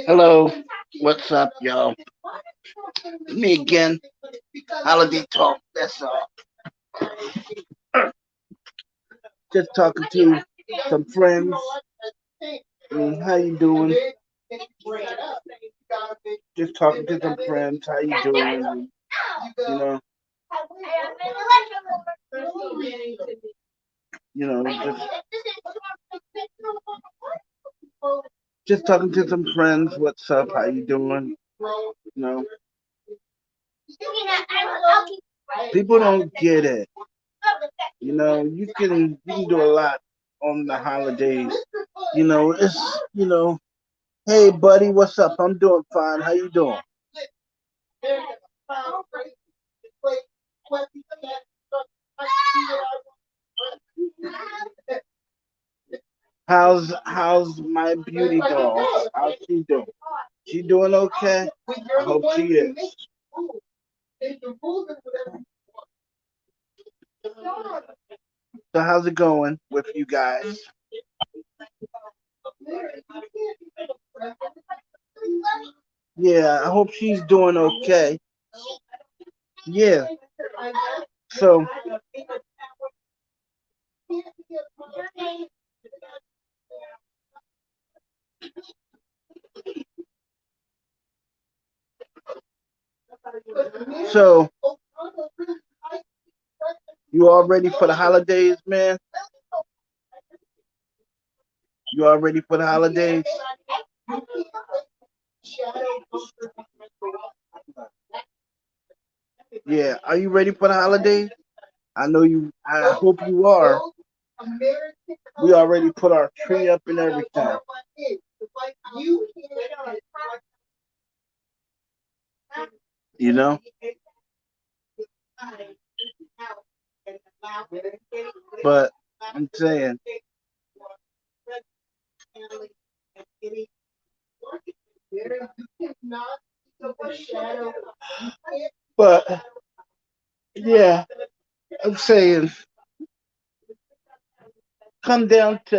Hello, what's up, y'all? Me again. Holiday talk. That's all. Just talking to some friends. How you doing? Just talking to some friends. How you doing? You know, just talking to some friends. What's up? How you doing? You know, people don't get it. You can do a lot on the holidays. It's. Hey, buddy, what's up? I'm doing fine. How you doing? How's my beauty doll? How's she doing? She doing okay? I hope she is. So how's it going with you guys? Yeah, I hope she's doing okay. Yeah. So so you all ready for the holidays, man? You all ready for the holidays? Yeah. Are you ready for the holidays? I know you. I hope you are. We already put our tree up and everything. You know. But I'm saying, but yeah, I'm saying, come down to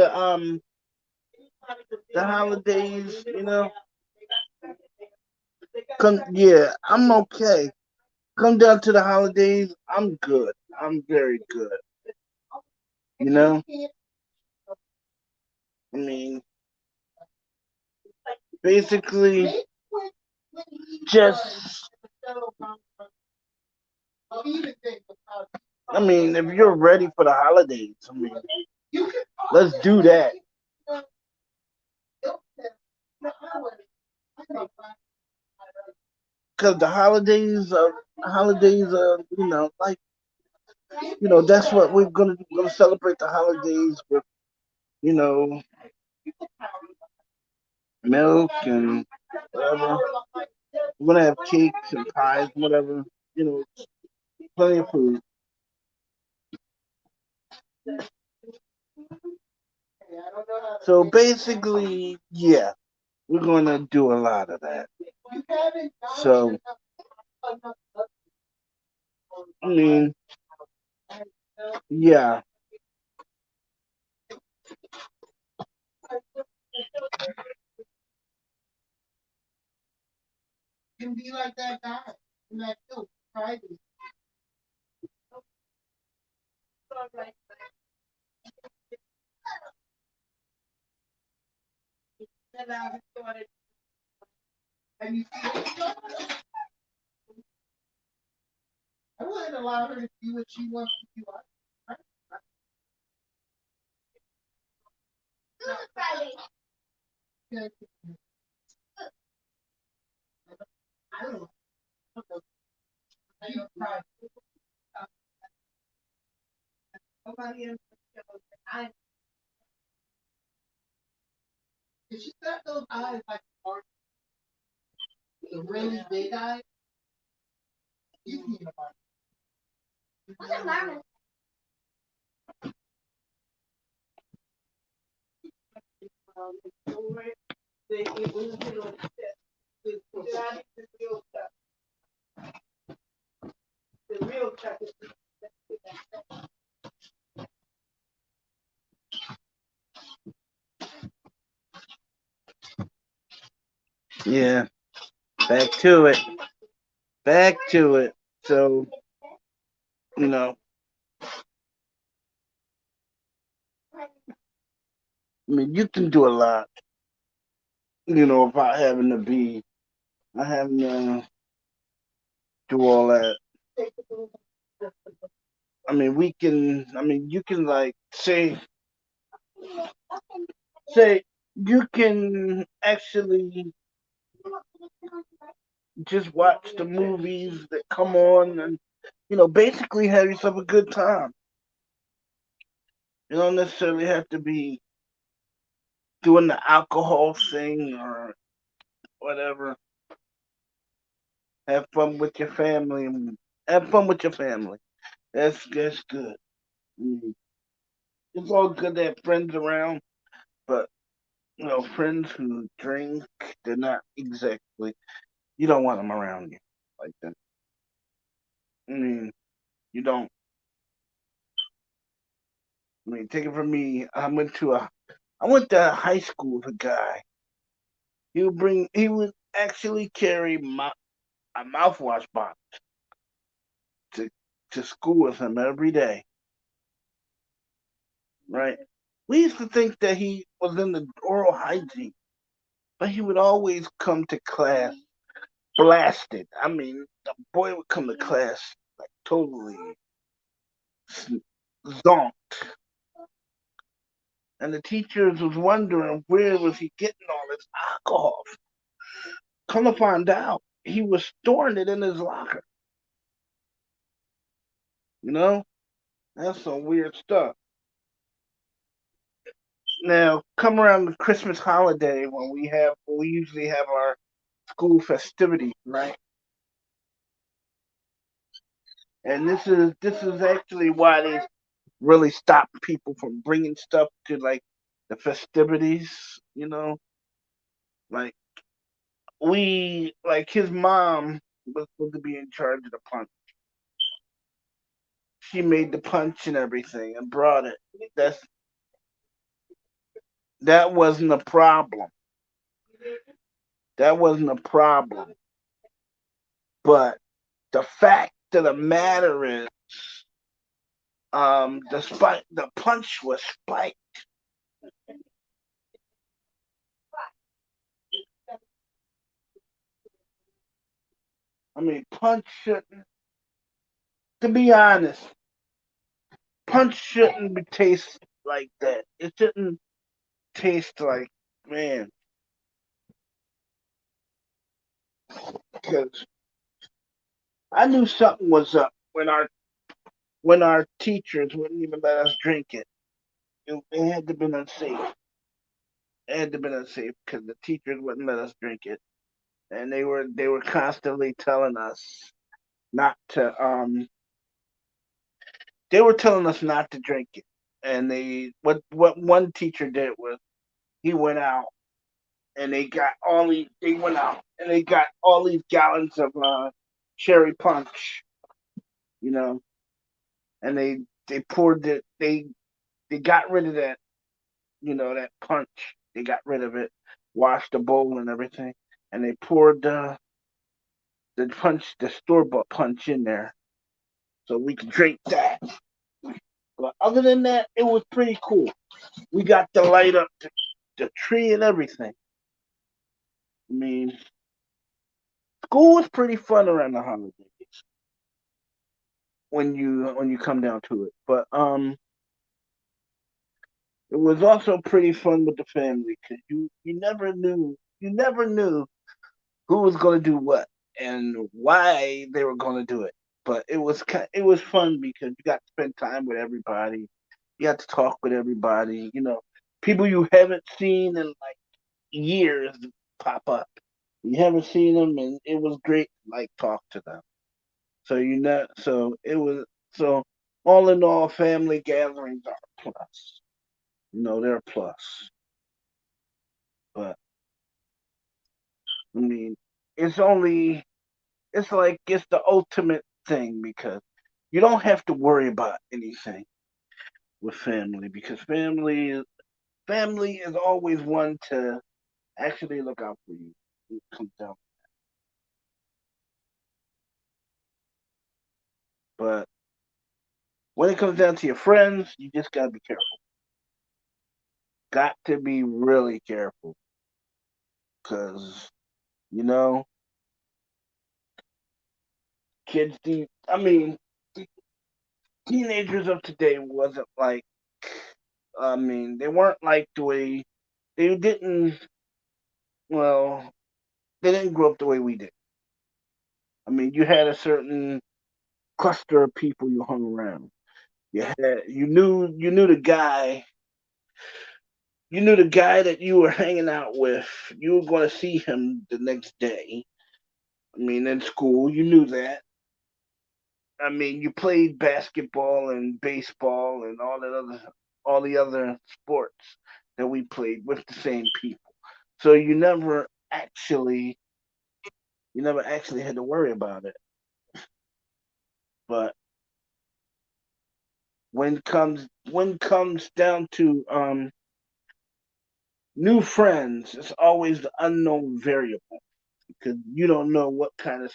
the holidays. Yeah, I'm okay. Come down to the holidays. I'm good. I'm very good. You know. I mean, basically, just. I mean, if you're ready for the holidays, I mean, let's do that. Because the holidays are, like, that's what we're gonna do. We're gonna celebrate the holidays with, you know, milk and whatever. We're gonna have cakes and pies, whatever. You know, plenty of food. So basically, yeah, we're gonna do a lot of that. So I mean, yeah. Yeah, back to it. Back to it. So, you know, I mean, you can do a lot, without having to not having to do all that. You can like say, you can actually just watch the movies that come on and, basically have yourself a good time. You don't necessarily have to be doing the alcohol thing or whatever. Have fun with your family. Have fun with your family. That's good. Mm. It's all good to have friends around, but friends who drink, they're not exactly. You don't want them around you like that. I mean, you don't. I mean, take it from me. I went to high school with a guy. He would actually carry a mouthwash box to to school with him every day. Right? We used to think that he was in the oral hygiene, but he would always come to class blasted. I mean, the boy would come to class like totally zonked, and the teachers was wondering where was he getting all this alcohol. Come to find out, he was storing it in his locker. You know, that's some weird stuff. Now, come around the Christmas holiday when we usually have our school festivities, right? And this is actually why they really stop people from bringing stuff to like the festivities. Like his mom was supposed to be in charge of the punch. She made the punch and everything and brought it. That's that wasn't a problem. That wasn't a problem. But the fact of the matter is, the punch was spiked. I mean, punch shouldn't. To be honest, punch shouldn't be taste like that. It shouldn't taste like, man, because I knew something was up when our teachers wouldn't even let us drink it. It had to been unsafe. It had to been unsafe because the teachers wouldn't let us drink it, and they were constantly telling us not to. They were telling us not to drink it, and what one teacher did was he went out and they went out and they got all these gallons of cherry punch, you know, and they poured it. They got rid of that, that punch. They got rid of it, washed the bowl and everything, and they poured the store bought punch in there so we could drink that. But other than that, it was pretty cool. We got to light up the tree and everything. I mean, school was pretty fun around the holidays when you come down to it. But it was also pretty fun with the family because you never knew who was going to do what and why they were going to do it. But it was fun because you got to spend time with everybody. You got to talk with everybody. People you haven't seen in like years pop up. You haven't seen them, and it was great to like talk to them. So all in all, family gatherings are a plus. They're a plus. But I mean, it's only it's like it's the ultimate thing because you don't have to worry about anything with family because family is always one to actually look out for you. It comes down, but when it comes down to your friends, you just gotta be careful. Got to be really careful because you know kids. I mean, teenagers of today wasn't like. I mean, they weren't like the way they didn't. Well, they didn't grow up the way we did. I mean, you had a certain cluster of people you hung around. You knew the guy. You knew the guy that you were hanging out with. You were going to see him the next day. I mean, in school, you knew that. I mean, you played basketball and baseball and all the other sports that we played with the same people. So you never actually had to worry about it. But when comes down to new friends, it's always the unknown variable because you don't know what kind of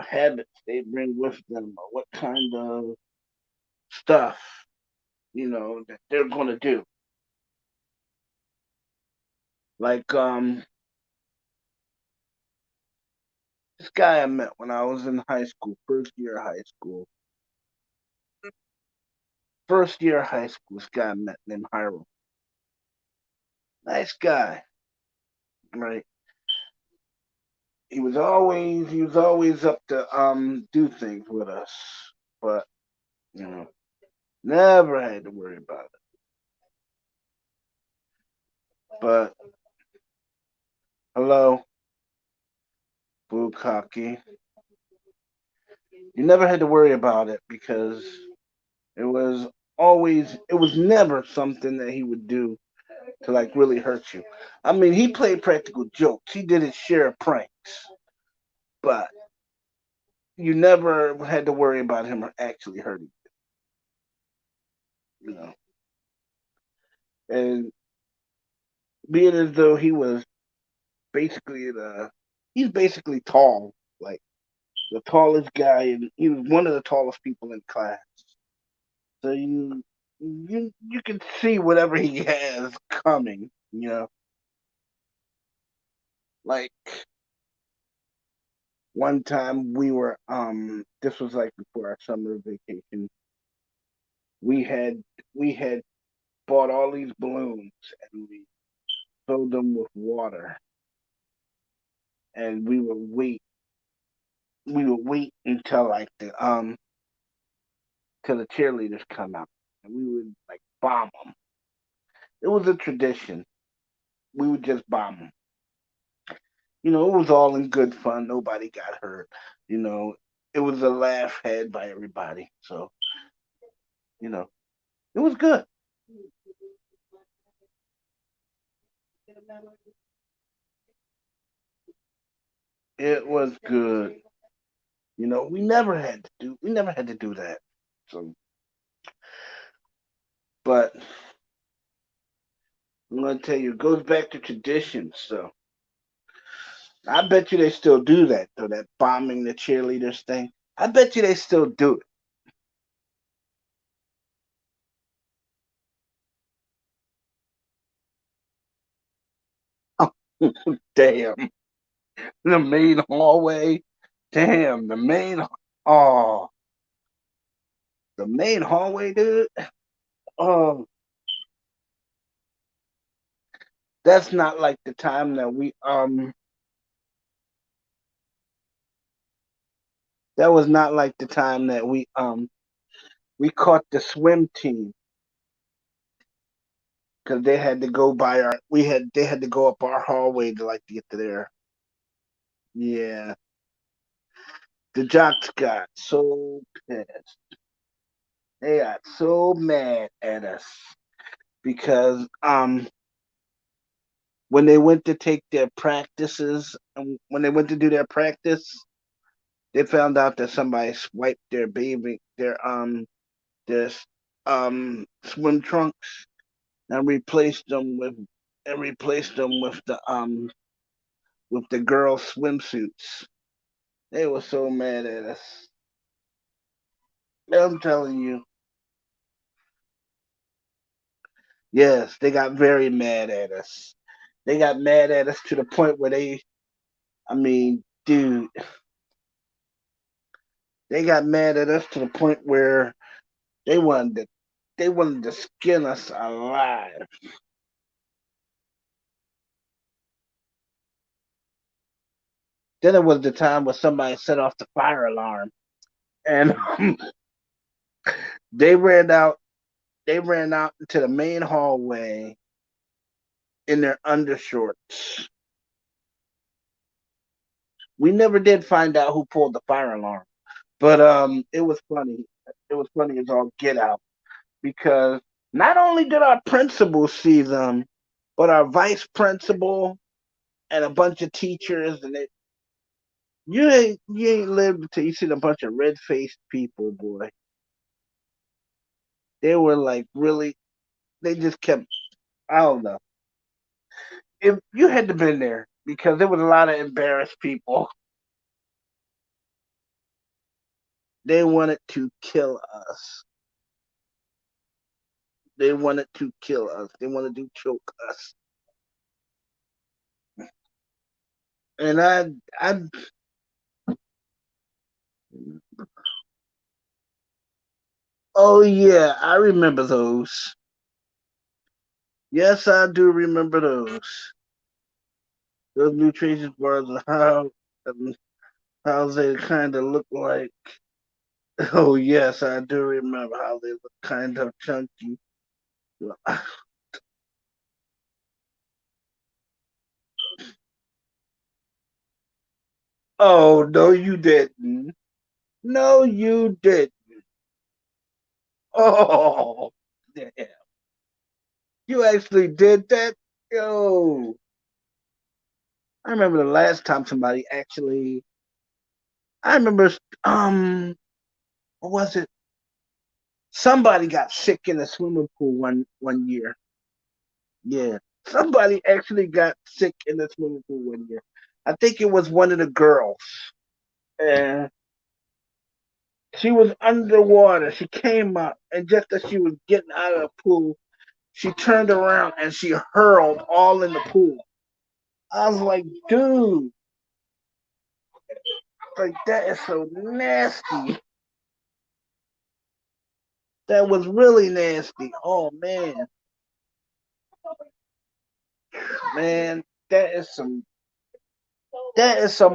habits they bring with them or what kind of stuff that they're gonna do. Like this guy I met when I was in high school, first year of high school. First year of high school, this guy I met named Hiram. Nice guy, right? He was always up to do things with us, but you know never had to worry about it. But hello, Bukaki, you never had to worry about it because it was never something that he would do to like really hurt you. I mean, he played practical jokes. He did his share of pranks, but you never had to worry about him actually hurting you. And being as though he's basically tall, like the tallest guy, and he was one of the tallest people in class. So you can see whatever he has coming. Like one time this was like before our summer vacation. We had bought all these balloons and we filled them with water, and we would wait until like the till the cheerleaders come out, and we would like bomb them. It was a tradition. We would just bomb them. It was all in good fun. Nobody got hurt. You know, it was a laugh had by everybody. So you know, it was good. It was good. We never had to do that. So, but I'm gonna tell you, it goes back to traditions. So I bet you they still do that though. That bombing the cheerleaders thing. I bet you they still do it. Damn, the main hallway. Damn, oh, the main hallway, dude. Oh. That's not like the time that that was not like the time that we caught the swim team because they had to go by our we had they had to go up our hallway to like to get to there. Yeah, the jocks got so pissed. They got so mad at us because when they went to take their practices, when they went to do their practice, they found out that somebody swiped their swim trunks and replaced them with the girls' swimsuits. They were so mad at us. I'm telling you. Yes, they got very mad at us. They got mad at us to the point where I mean, dude, they got mad at us to the point where they wanted to, they wanted to skin us alive. Then it was the time where somebody set off the fire alarm, and they ran out. They ran out into the main hallway in their undershorts. We never did find out who pulled the fire alarm, but it was funny. It was funny as all get out because not only did our principal see them, but our vice principal and a bunch of teachers, and you ain't lived until you seen a bunch of red faced people, boy. They were like really, they just kept. I don't know. If you had to been there because there was a lot of embarrassed people. They wanted to kill us. They wanted to kill us. They wanted to choke us. And I, oh yeah, I remember those. Yes, I do remember those. Those nutritious bars and how they kind of look like. Oh yes, I do remember how they look kind of chunky. Oh no, you didn't. No, you didn't. Oh, damn. You actually did that? Yo, I remember the last time somebody actually. I remember, what was it? Somebody got sick in the swimming pool one year. Yeah, somebody actually got sick in the swimming pool one year. I think it was one of the girls, and she was underwater. She came up, and just as she was getting out of the pool, she turned around and she hurled all in the pool. I was like, dude, like that is so nasty. That was really nasty. Oh man, that is some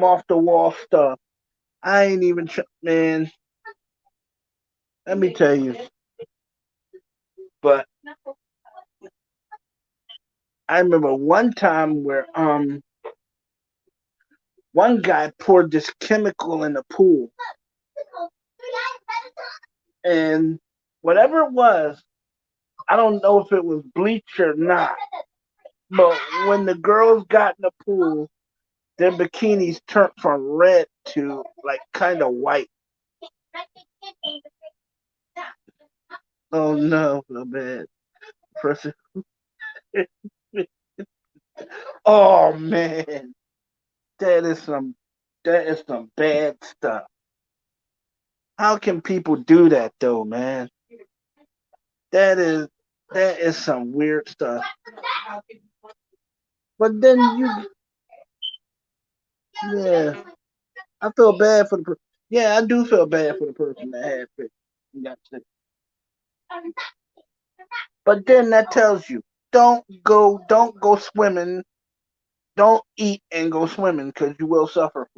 off the wall stuff. I ain't even man. Let me tell you. But I remember one time where one guy poured this chemical in the pool, and whatever it was, I don't know if it was bleach or not. But when the girls got in the pool, their bikinis turned from red to like kind of white. Oh no, so bad. Person. Oh man, that is some that is some bad stuff. How can people do that though, man? That is that is some weird stuff. But then yeah, I feel bad for yeah, I do feel bad for the person that had it and got sick. But then that tells you don't go swimming. Don't eat and go swimming because you will suffer.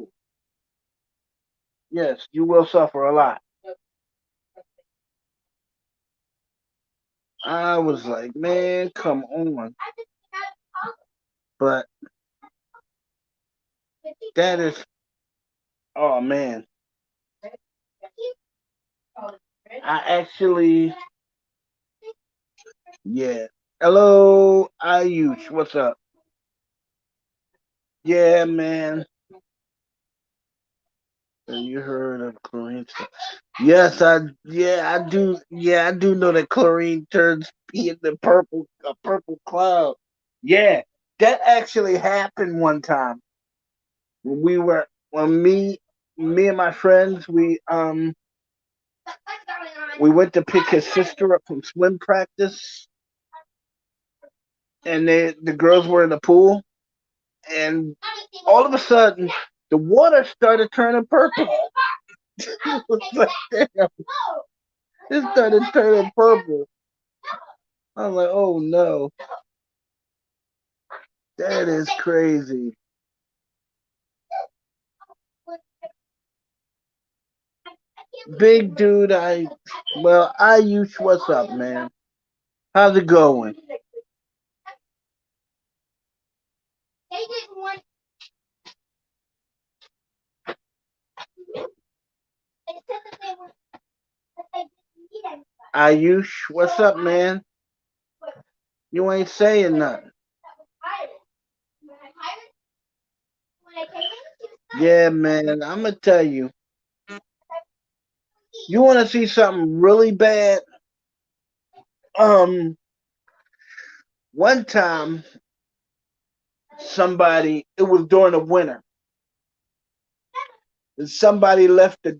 Yes, you will suffer a lot. I was like, man, come on. But that is, oh man, I actually, yeah. Hello, Ayush, what's up? Yeah, man. You heard of chlorine? Yes, I do. Yeah, I do know that chlorine turns pee into a purple cloud. Yeah, that actually happened one time. When we were, when me and my friends, we went to pick his sister up from swim practice, and the girls were in the pool, and all of a sudden the water started turning purple. It was like, damn, it started turning purple. I was like, oh no, that is crazy. Big dude, Ayush, what's up, man? How's it going? Ayush, what's up, man? You ain't saying nothing. Yeah, man, I'm gonna tell you. You want to see something really bad? Um, one time, it was during the winter, and somebody left the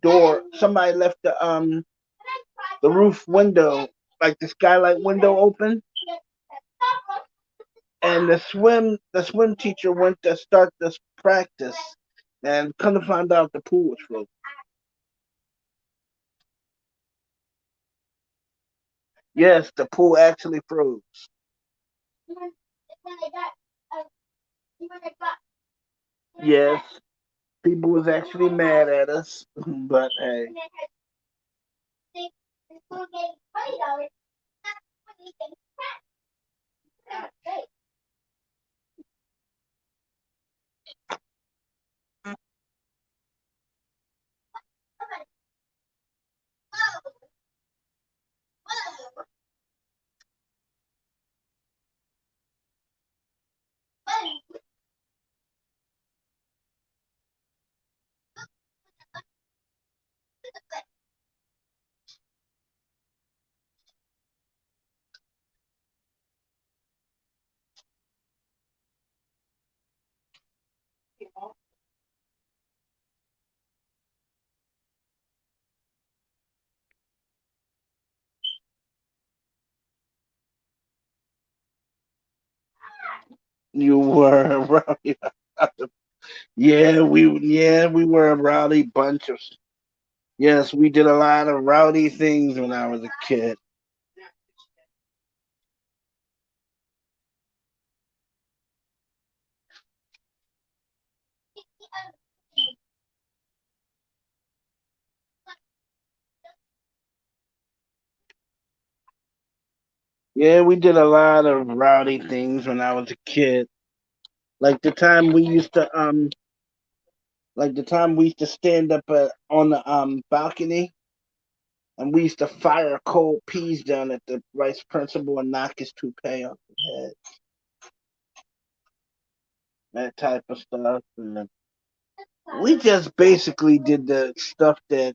roof window, like the skylight window open, and the swim teacher went to start this practice, and come to find out the pool was frozen. Yes, the pool actually froze. Yes, people was actually mad at us, but hey, you were rowdy. Yeah, we were a rowdy bunch of. Yes, we did a lot of rowdy things when I was a kid. Yeah, we did a lot of rowdy things when I was a kid. Like the time we used to stand up on the balcony, and we used to fire cold peas down at the vice principal and knock his toupee off his head. That type of stuff. And we just basically did the stuff that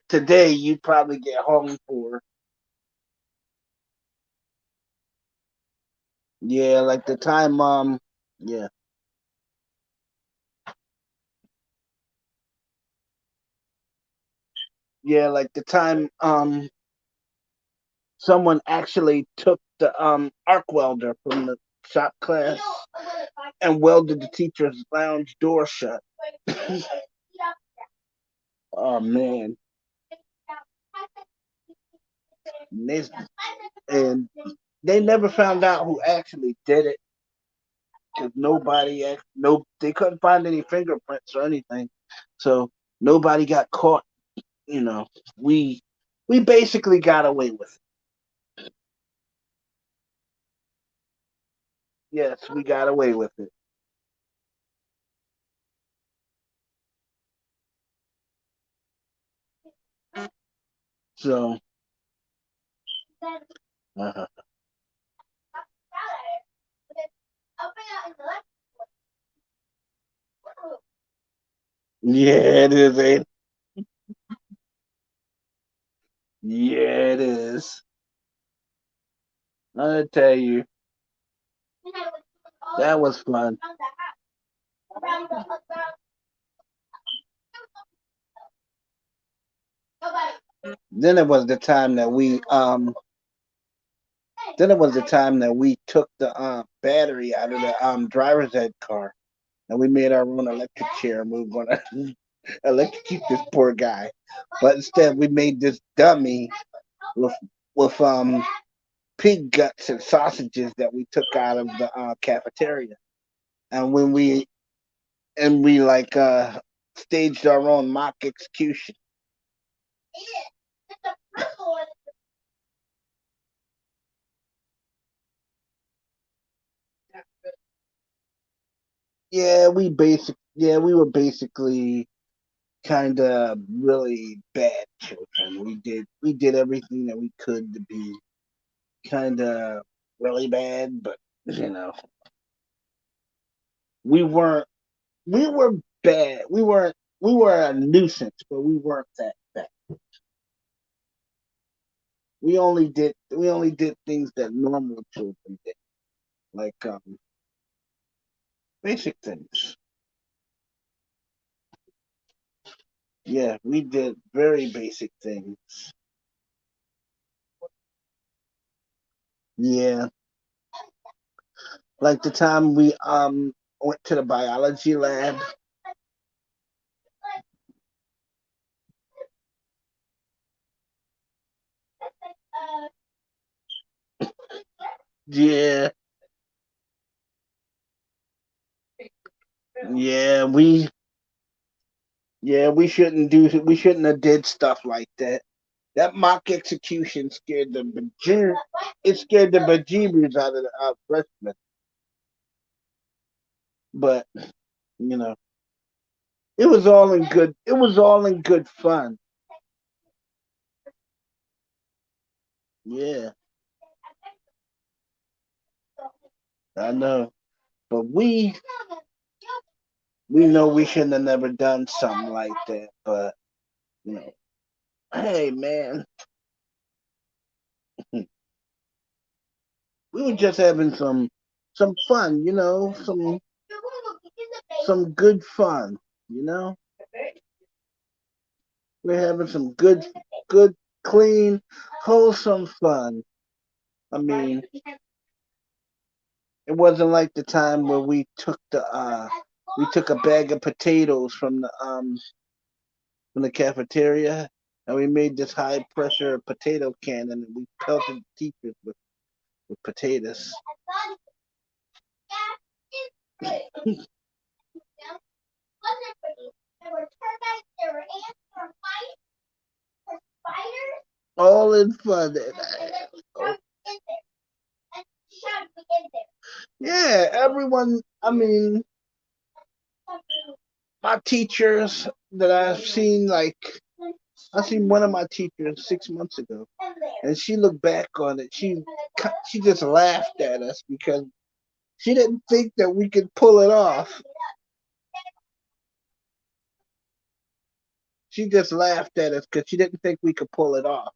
today you'd probably get hung for. Yeah, like the time yeah. Yeah, like the time someone actually took the arc welder from the shop class and welded the teacher's lounge door shut. Oh man. And, they, and they never found out who actually did it because no, they couldn't find any fingerprints or anything, so nobody got caught. You know, we we basically got away with it. Yes, we got away with it. So, uh yeah, it is. Yeah, it is. I tell you, that was fun. Then it was the time that we took the battery out of the driver's ed car, and we made our own electric chair, and we were gonna electrocute this poor guy. But instead, we made this dummy with with pig guts and sausages that we took out of the cafeteria, and when we like staged our own mock execution. We were basically kind of really bad children. We did everything that we could to be kind of really bad, but you know, we weren't. We were bad. We were a nuisance, but we weren't that bad. We only did things that normal children did, like basic things. Yeah, we did very basic things. Yeah, like the time we went to the biology lab. Yeah, yeah, we shouldn't have did stuff like that. That mock execution scared it scared the bejeebers out of the freshmen. But you know, it was all in good fun. Yeah, I know. But we know we shouldn't have never done something like that. But you know, hey man, we were just having some fun, some good fun, you know. We're having some good, clean, wholesome fun. I mean, it wasn't like the time where we took a bag of potatoes from the cafeteria, and we made this high pressure potato cannon, and we pelted teachers with potatoes. All in fun. Yeah, everyone. I mean, my teachers that I seen one of my teachers 6 months ago, and she looked back on it. She just laughed at us because she didn't think that we could pull it off. She just laughed at us because she didn't think we could pull it off.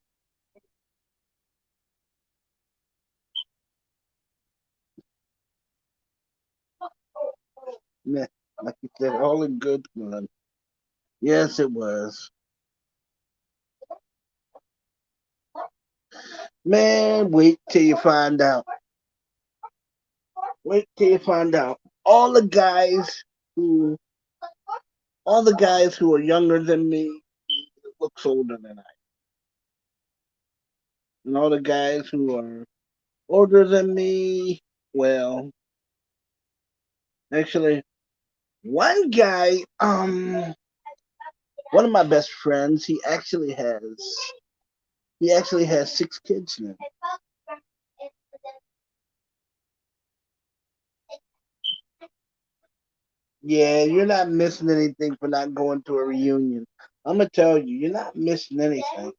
Yeah, like you said, all in good fun. Yes, it was. Man, wait till you find out. Wait till you find out. All the guys who, all the guys who are younger than me looks older than I, and all the guys who are Older than me, well, actually, one guy, one of my best friends, he actually has 6 kids now. Yeah, you're not missing anything for not going to a reunion. I'm gonna tell you, you're not missing anything.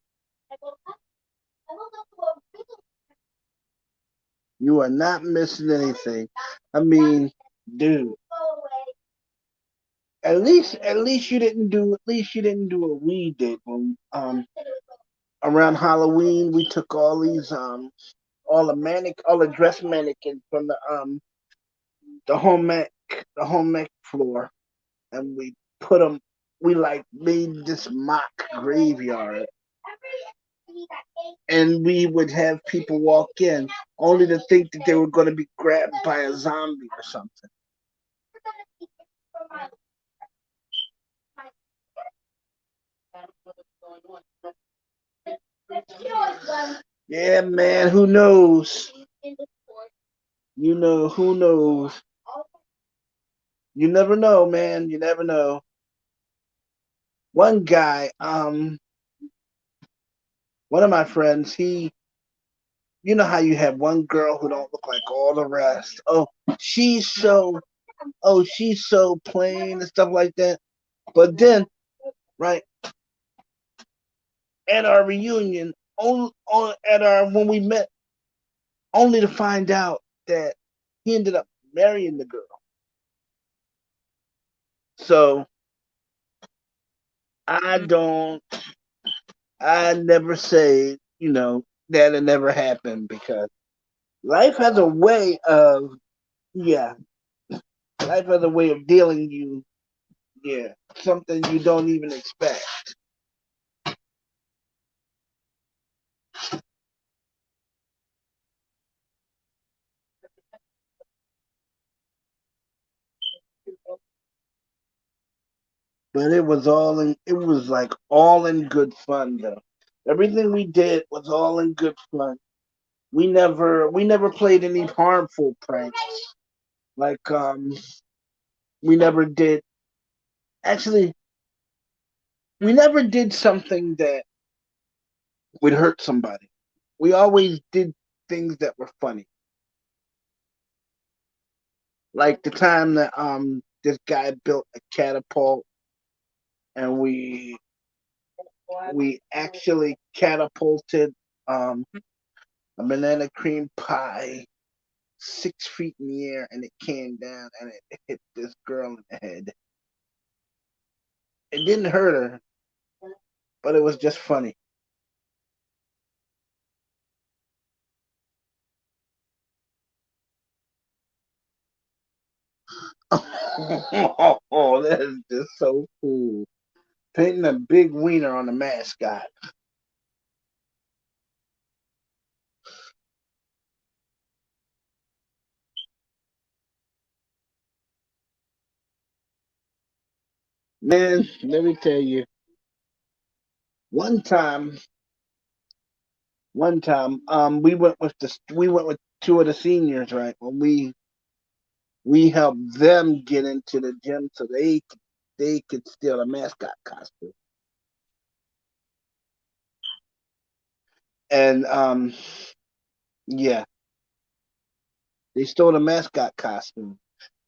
You are not missing anything. I mean, dude, at least you didn't do what we did when around Halloween we took all the dress mannequins from the home ec the home ec floor, and we put them. We like made this mock graveyard, and we would have people walk in only to think that they were going to be grabbed by a zombie or something. Yeah, man, who knows? Who knows? You never know, man. You never know. One guy, one of my friends, you know how you have one girl who don't look like all the rest. She's so, she's so plain and stuff like that. But then, right at our reunion, at our when we met, only to find out that he ended up marrying the girl. So I don't, I never say, that it never happened because life has a way of, yeah, life has a way of dealing you, yeah, something you don't even expect. But it was like all in good fun though. Everything we did was all in good fun. We never played any harmful pranks. Like we never did actually we never did something that would hurt somebody. We always did things that were funny. Like the time that this guy built a catapult, and we actually catapulted um a banana cream pie 6 feet in the air, and it came down and it hit this girl in the head. It didn't hurt her, but it was just funny. Oh, that is just so cool. Painting a big wiener on the mascot. Man, let me tell you, one time, we went with two of the seniors, right? When we helped them get into the gym so they could steal a mascot costume. And yeah, they stole the mascot costume.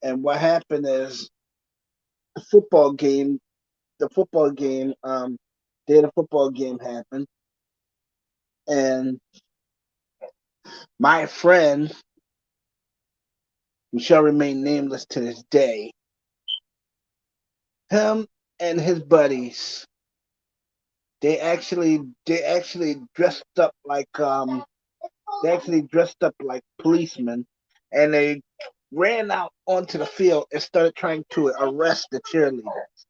And what happened is the football game, the football game, they had a football game happen, and my friend, who shall remain nameless to this day, him and his buddies, they actually dressed up like policemen, and they ran out onto the field and started trying to arrest the cheerleaders.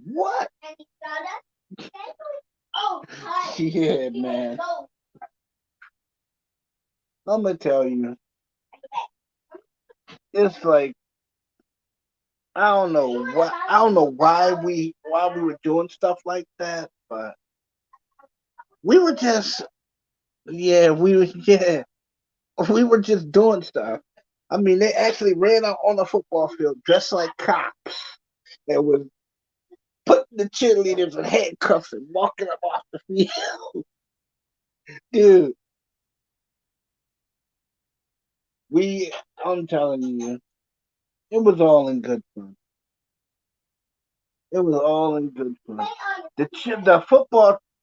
What? Yeah, man. I'm gonna tell you, it's like I don't know why we were doing stuff like that, but we were just yeah, we were just doing stuff. I mean, they actually ran out on the football field dressed like cops and was putting the cheerleaders in handcuffs and walking them off the field. Dude, we I'm telling you, it was all in good fun. It was all in good fun.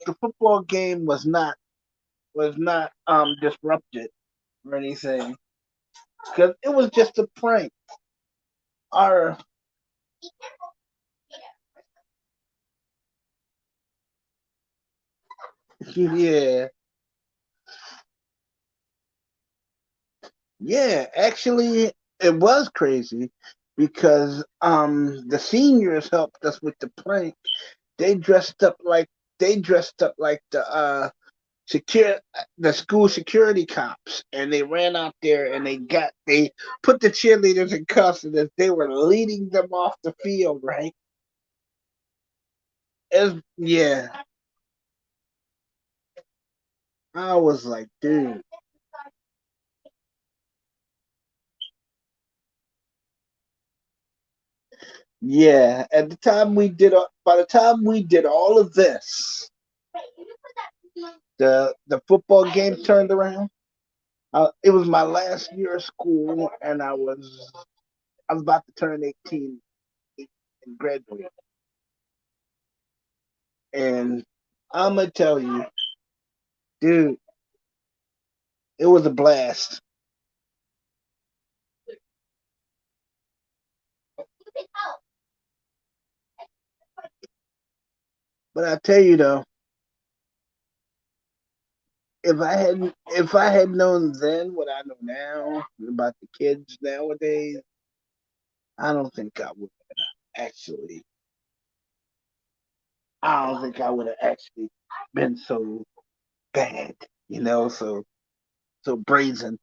The football game was not disrupted or anything because it was just a prank. Our yeah, yeah, actually it was crazy because the seniors helped us with the prank. They dressed up like secure the school security cops, and they ran out there and they put the cheerleaders in cuffs and as they were leading them off the field, right? Yeah, I was like, dude, yeah. By the time we did all of this, the football game turned around. It was my last year of school, and I was about to turn 18 and graduate. And I'm gonna tell you, dude, it was a blast. But I tell you though, if I had known then what I know now about the kids nowadays, I don't think I would actually. I don't think I would have actually been so bad, so brazen,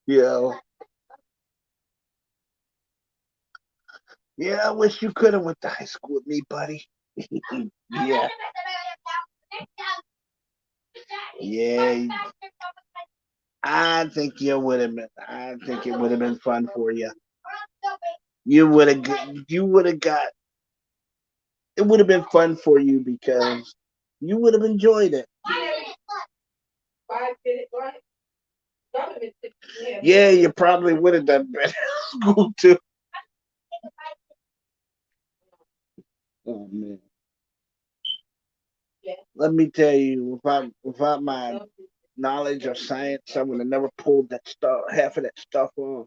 you know. Yeah, I wish you could have went to high school with me, buddy. Yeah, yeah. I think you would have been. I think it would have been fun for you. You would have. You would have got. It would have been fun for you because you would have enjoyed it. Yeah, you probably would have done better in school too. Oh man, let me tell you, without my knowledge of science, I would have never pulled that stuff, half of that stuff off.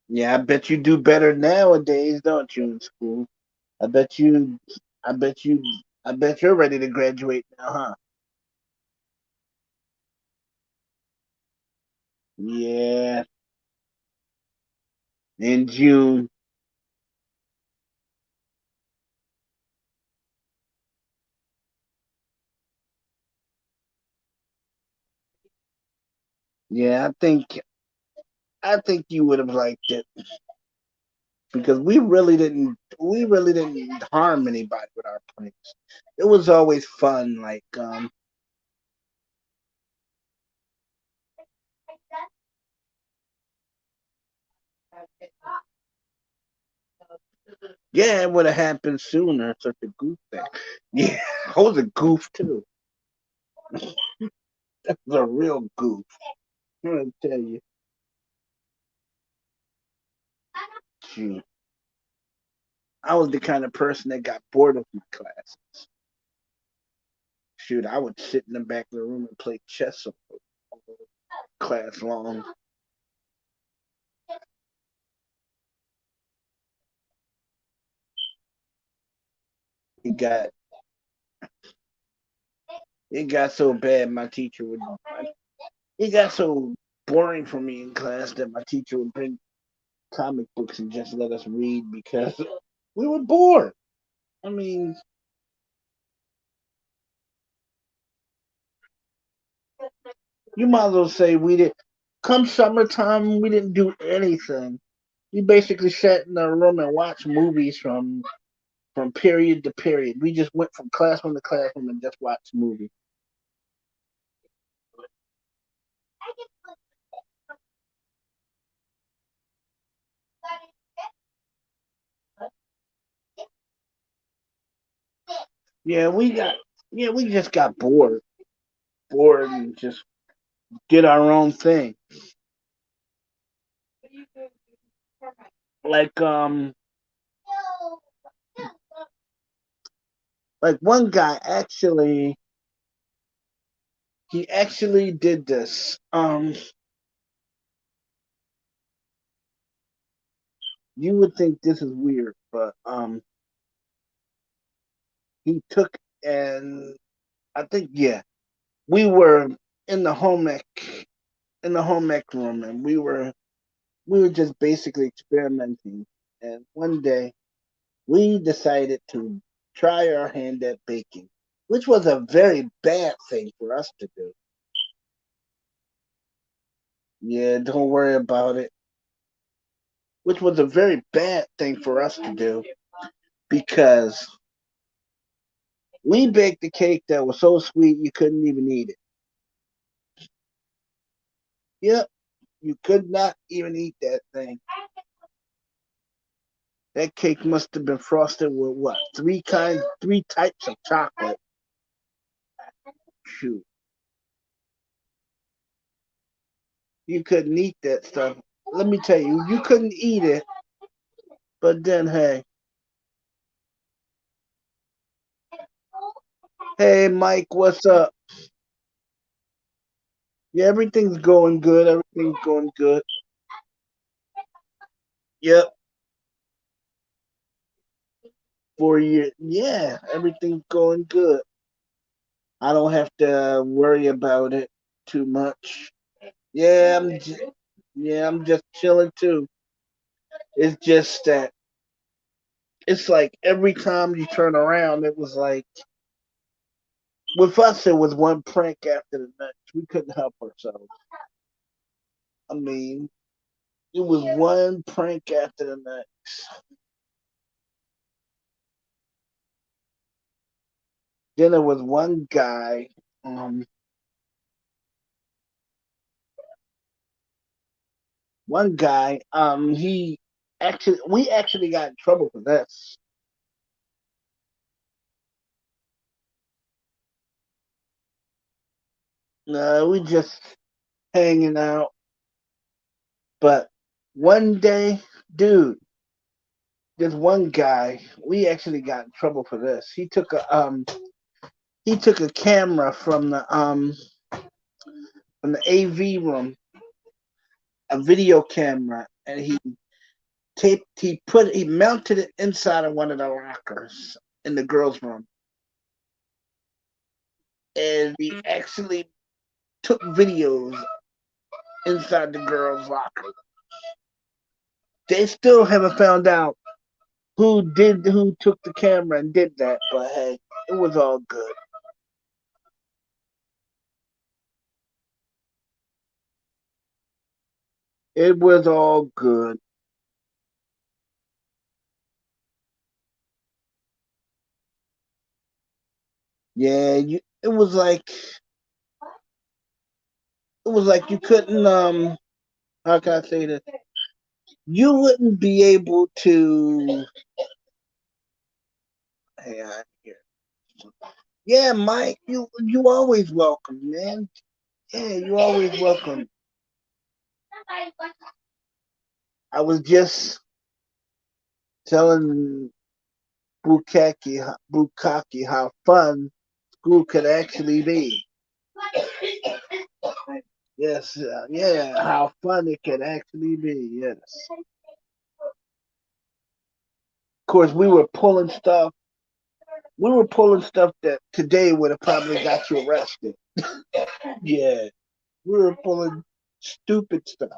Yeah, I bet you do better nowadays, don't you, in school? I bet you, I bet you, I bet you're ready to graduate now, huh? Yeah, in June. Yeah, I think you would have liked it because we really didn't harm anybody with our pranks. It was always fun. Like yeah, it would have happened sooner. Such a goof thing. Yeah, I was a goof too. That was a real goof. I'm gonna tell you. Shoot, I was the kind of person that got bored of my class. Shoot, I would sit in the back of the room and play chess all class long. It got it got so bad. It got so boring for me in class that my teacher would bring comic books and just let us read because we were bored. I mean, you might as well say we did. come summertime, we didn't do anything. We basically sat in our room and watched movies from period to period. We just went from classroom to classroom and just watched movies. Yeah, we just got bored and just did our own thing. Like like one guy actually he actually did this. You would think this is weird, but he took and I think yeah, we were in the home ec in the home ec room and we were just basically experimenting. And one day we decided to try our hand at baking, which was a very bad thing for us to do. Yeah, don't worry about it. Which was a very bad thing for us to do because we baked a cake that was so sweet you couldn't even eat it. Yep, you could not even eat that thing. That cake must have been frosted with what? Three types of chocolate. Shoot, you couldn't eat that stuff. Let me tell you, you couldn't eat it. But then, hey, Mike, what's up? Yeah, everything's going good. Everything's going good. Yep, 4 years. Yeah, everything's going good. I don't have to worry about it too much. Yeah, yeah, I'm just chilling too. It's just that it's like every time you turn around, it was like with us, it was one prank after the next. We couldn't help ourselves. I mean, it was one prank after the next. Then there was um, he we actually got in trouble for this. No, we just hanging out. But one day, dude, there's one guy. We actually got in trouble for this. He took a camera from the AV room, a video camera, and he mounted it inside of one of the lockers in the girls' room, and he actually took videos inside the girls' locker. They still haven't found out who took the camera and did that, but hey, it was all good. It was all good. Yeah, it was like you couldn't how can I say this? You wouldn't be able to hey I here. Yeah, Mike, you always welcome, man. Yeah, you always welcome. I was just telling Bukaki how fun school could actually be. Yes, yeah, how fun it can actually be. Yes. Of course, we were pulling stuff that today would have probably got you arrested. Yeah, we were pulling stupid stuff.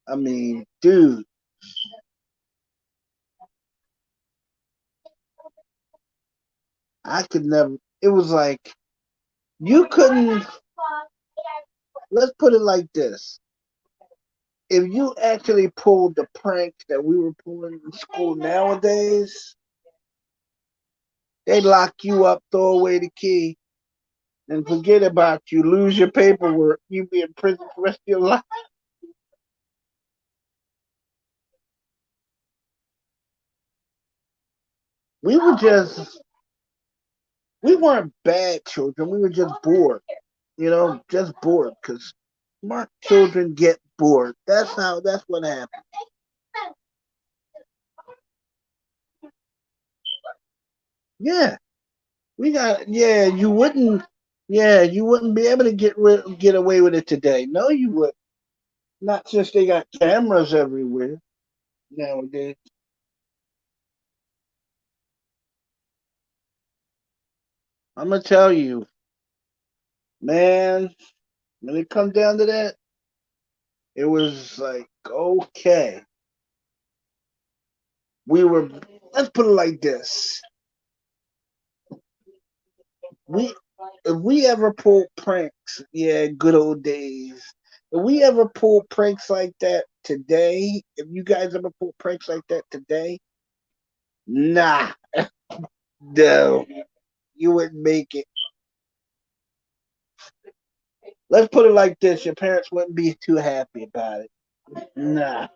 I mean, dude, I could never. It was like you couldn't. let's put it like this: if you actually pulled the pranks that we were pulling in school nowadays, they lock you up, throw away the key, and forget about you. Lose your paperwork. You be in prison for the rest of your life. We were just, we weren't bad children. We were just bored. Just bored because smart children get bored. That's what happened. Yeah, you wouldn't be able to get away with it today. No, you would not since they got cameras everywhere nowadays. I'm gonna tell you, man, when it comes down to that, it was like, okay, we were, let's put it like this. We, if we ever pulled pranks, yeah, good old days. If we ever pulled pranks like that today, if you guys ever pulled pranks like that today, nah, no, you wouldn't make it. Let's put it like this: your parents wouldn't be too happy about it. Nah.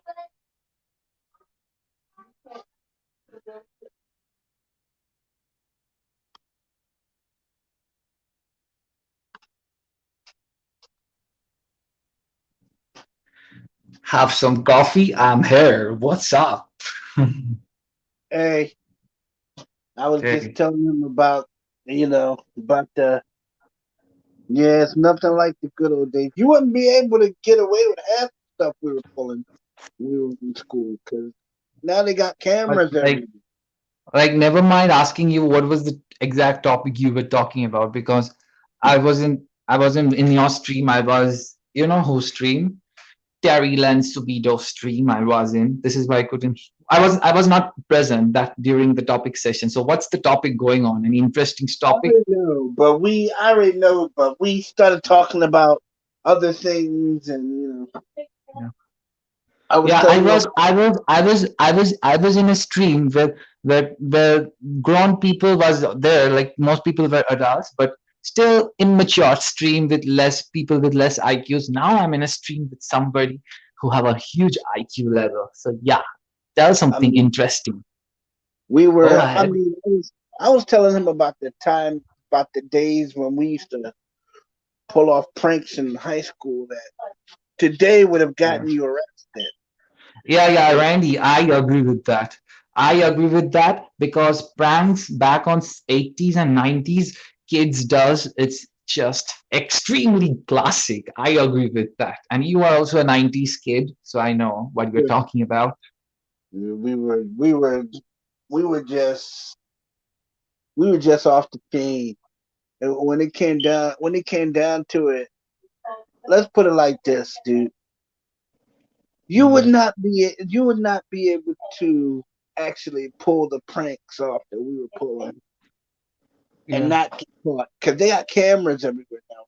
Have some coffee. I'm here. What's up? Hey, I was just Hey. telling him about the, yeah, it's nothing like the good old days. You wouldn't be able to get away with half the stuff we were pulling when we were in school because now they got But cameras everywhere. never mind asking you what was the exact topic you were talking about because I wasn't in your stream. I was, whose stream? Terry Lens Subido stream I was in. This is why I couldn't. I was not present that during the topic session. So what's the topic going on? Any interesting topic? I already know, but we started talking about other things, and Yeah. I was Yeah, I telling you was, about. I was, I was, I was, I was in a stream where grown people was there, like most people were adults, but still immature stream with less people with less IQs. Now I'm in a stream with somebody who have a huge IQ level. So yeah, tell I something mean, interesting. we Go were. I ahead. mean, I was telling him about the time, about the days when we used to pull off pranks in high school that today would have Yeah. gotten you arrested. Yeah, yeah, Randy, I agree with that. I agree with that because pranks back on 80s and 90s kids does it's just extremely classic. I agree with that. And you are also a 90s kid, so I know what we're talking about. We were we were we were just we were just off the chain. And when it came down to it, let's put it like this, dude. Mhm. You would not be able to actually pull the pranks off that we were pulling and Yeah. not get caught because they got cameras everywhere now.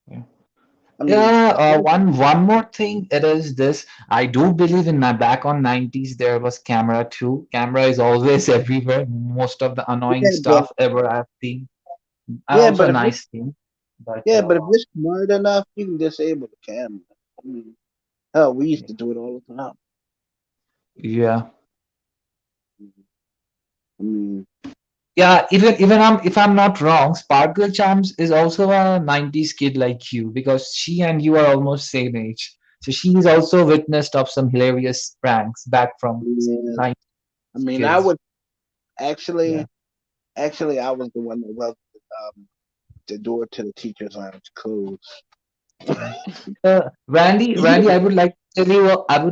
Yeah. I mean, Yeah, one more thing. It is this. I do believe in my back on 90s there was camera too. Camera is always everywhere. Most of the annoying yeah, but stuff ever I've seen. I yeah, also but a if you nice thing, but yeah, but if you're smart enough, you can disable the camera. I mean, hell, we used to do it all the time. yeah. I mean, Yeah, even if I'm not wrong, Sparkle Charms is also a 90s kid like you because she and you are almost same age. So she's also witnessed of some hilarious pranks back from yeah, 90s I mean, I kids. would Yeah. actually, actually, I was the one that left the door to the teacher's lounge closed. Yeah. Randy, I would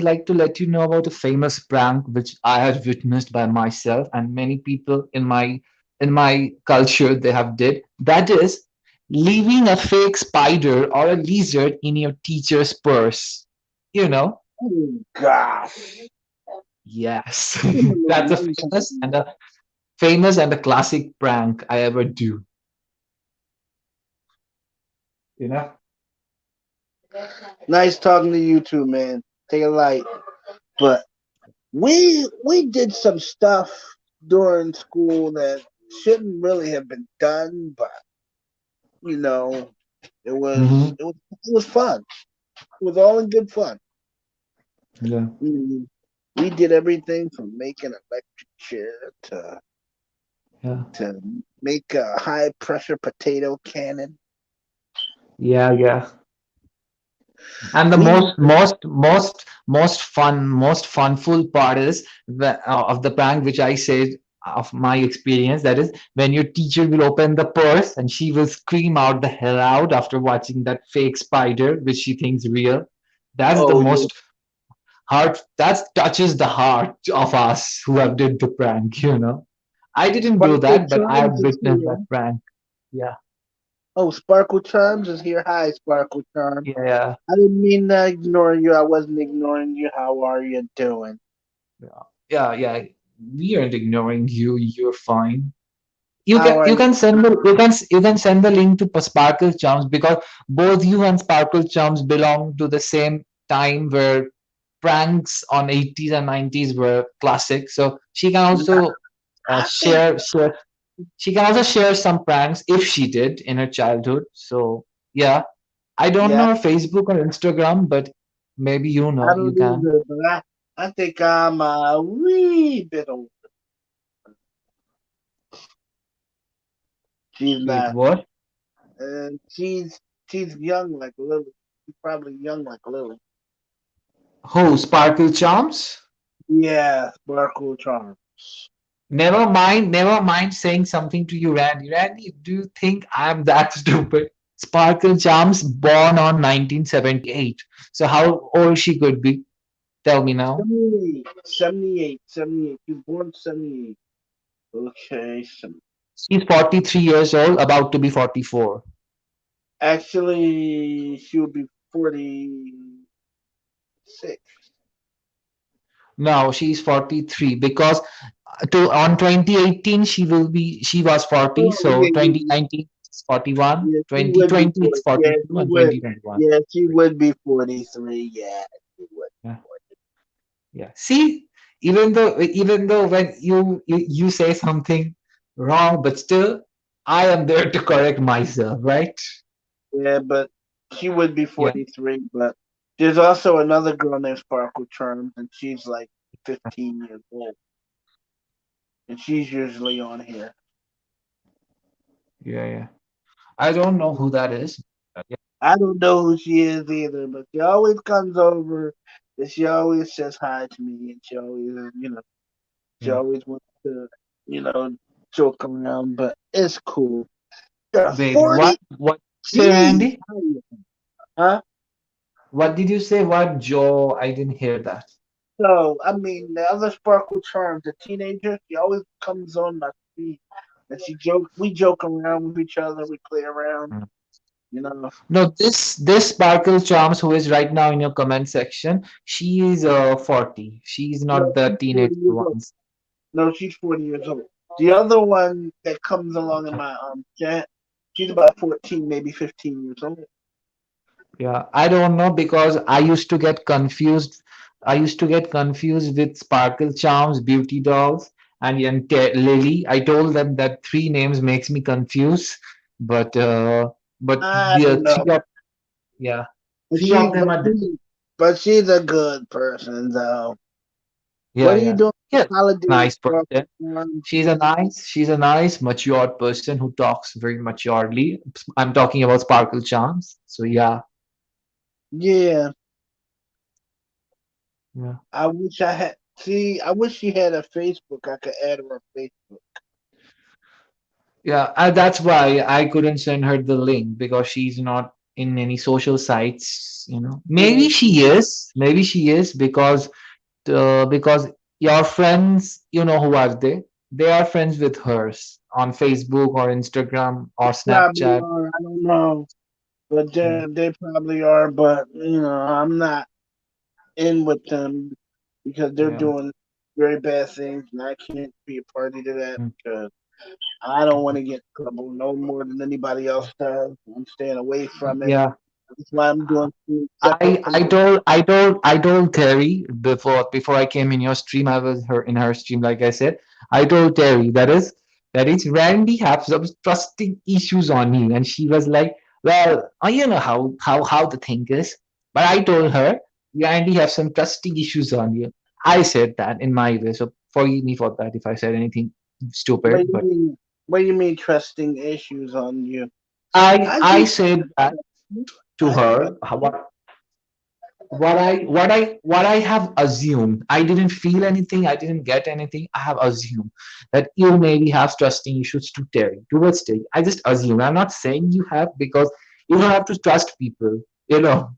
like to let you know about a famous prank which I have witnessed by myself and many people in my culture they have did. That is leaving a fake spider or a lizard in your teacher's purse. You know? Oh gosh. Yes. Been a That's a long time. famous and a classic prank I ever do. You know? Nice talking to you too, man. Take it light. But we did some stuff during school that shouldn't really have been done, but you know, it was Mm-hmm. it was it was fun. It was all in good fun. Yeah, We, we did everything from making an electric chair yeah, to make a high pressure potato cannon. yeah, yeah. And the We most funful part is of the prank, which I said of my experience. That is when your teacher will open the purse and she will scream out the hell out after watching that fake spider, which she thinks real. That's the oh yeah, most heart. That touches the heart of us who have did the prank. I didn't do Sparkle that, but I have Charms is witnessed here. that prank. Yeah, Oh, Sparkle Charms is here. Hi, Sparkle Charms. yeah, I didn't mean to ignore you. I wasn't ignoring you. How are you doing? yeah, yeah. We aren't ignoring you. You're fine. you How can are you you? can send the you can send the link to Sparkle Charms because both you and Sparkle Charms belong to the same time where pranks on 80s and 90s were classic. So she can also I think share she can also share some pranks if she did in her childhood. So yeah, I don't yeah. know Facebook or Instagram, but maybe I you don't can. either, but I think I'm a wee bit old. She's Wait, not, what? and she's young like Lily. She's probably young like Lily. Who? Sparkle Charms? Yeah, Sparkle Charms. Never mind saying something to you, Randy. Randy, do you think I'm that stupid? Sparkle Charms born on 1978. So how old she could be? Tell me now. 78, 78, 78. She was born 78. Okay, She's 43 years old, about to be 44. actually, she would be 46. No, she's 43 because to on 2018 she was 40, Oh, so yeah, yeah, 2019 it's 41, yeah, she would be 2020 it's 40. Yeah, 42, she and would. 2021. Yeah, she would be 43. Yeah, she would. Yeah. Yeah. See, even though when you say something wrong, but still I am there to correct myself, right? Yeah, but she would be Yeah. 43. But there's also another girl named Sparkle Charms, and she's like 15 years old, and she's usually on here. Yeah, yeah. I don't know who that is. Yeah. I don't know who she is either, but she always comes over, and she always says hi to me, and she always, she Yeah. always wants to, you know, joke around. But it's cool. You're Wait, 40? what say, Jeez. Randy? Huh? What did you say? What, Joe? I didn't hear that. So, I mean, the other Sparkle Charms, the teenager, she always comes on my feed, and we joke around with each other, we play around, Mm. you know. No, this Sparkle Charms who is right now in your comment section, she is 40. She's No, not the she's 40 teenage years old. ones. No, she's 40 years old. The other one that comes along in my chat, she's about 14, maybe 15 years old. Yeah, I don't know because I used to get confused. I used to get confused with Sparkle Charms, Beauty Dolls, and Lily. I told them that three names makes me confused, but I the don't know. yeah, But three of them are she's a good person though. What yeah, are you yeah, doing yeah. for holidays, Nice Sparkle person. Charms? She's a nice, matured person who talks very maturely. I'm talking about Sparkle Charms. So yeah, Yeah, yeah. I wish I had. See, I wish she had a Facebook. I could add her on Facebook. Yeah, that's why I couldn't send her the link because she's not in any social sites. Yeah, Maybe she is because your friends, who are they? They are friends with hers on Facebook or Instagram or probably Snapchat. are. I don't know, but Yeah, they probably are. But I'm not in with them because they're yeah, doing very bad things, and I can't be a party to that mm, because I don't want to get in trouble no more than anybody else does. I'm staying away from it. yeah, That's why I'm doing things separate I from I my. told I told I told Terry before I came in your stream. I was her in her stream, like I said. I told Terry that is Randy have some trusting issues on you, and she was like, "Well, you know how the thing is." But I told her, Randy have some trusting issues on you. I said that in my way, so forgive me for that if I said anything What stupid. do you But mean? What do you mean trusting issues on you? I Do. said that to I trust her. What I have assumed. I didn't feel anything. I didn't get anything. I have assumed that you maybe have trusting issues to Terry towards Terry. I just assume. I'm not saying you have because you don't have to trust people. You know.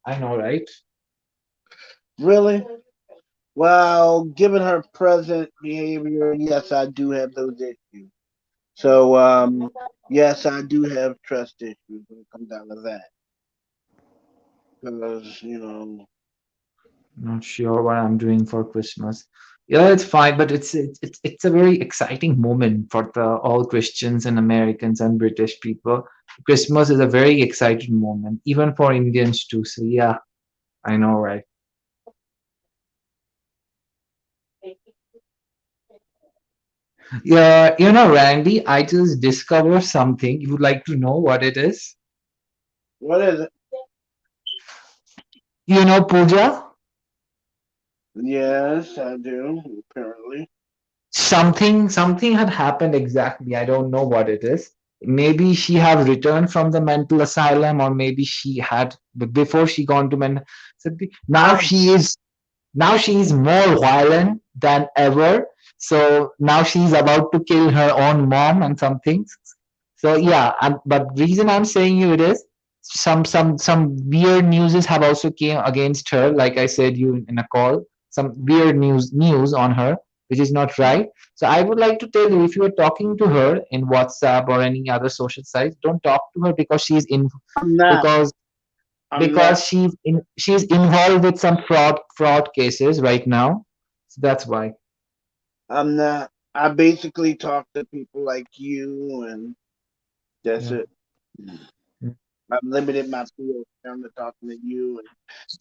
I know, right? really. Well, given her present behavior, yes, I do have those issues. So, yes, I do have trust issues when it comes down to that. Because, Not sure what I'm doing for Christmas. Yeah, it's fine, but it's a very exciting moment for the all Christians and Americans and British people. Christmas is a very exciting moment, even for Indians too. So yeah, I know, right? Yeah, Randy, I just discovered something. You would like to know what it is? what is it? Pooja? Yes, I do, apparently. Something had happened exactly. I don't know what it is. Maybe she have returned from the mental asylum, or maybe she had before she gone to mental. Now she is more violent than ever. So now she's about to kill her own mom and some things. So yeah, but reason I'm saying you it is some weird newses have also came against her. Like I said you in a call, some weird news on her, which is not right. So I would like to tell you, if you are talking to her in WhatsApp or any other social site, don't talk to her because I'm not. because I'm not. she's involved with some fraud cases right now. So that's why. I'm not. I basically talk to people like you, and that's Yeah. it. I've limited my field down to talking to you and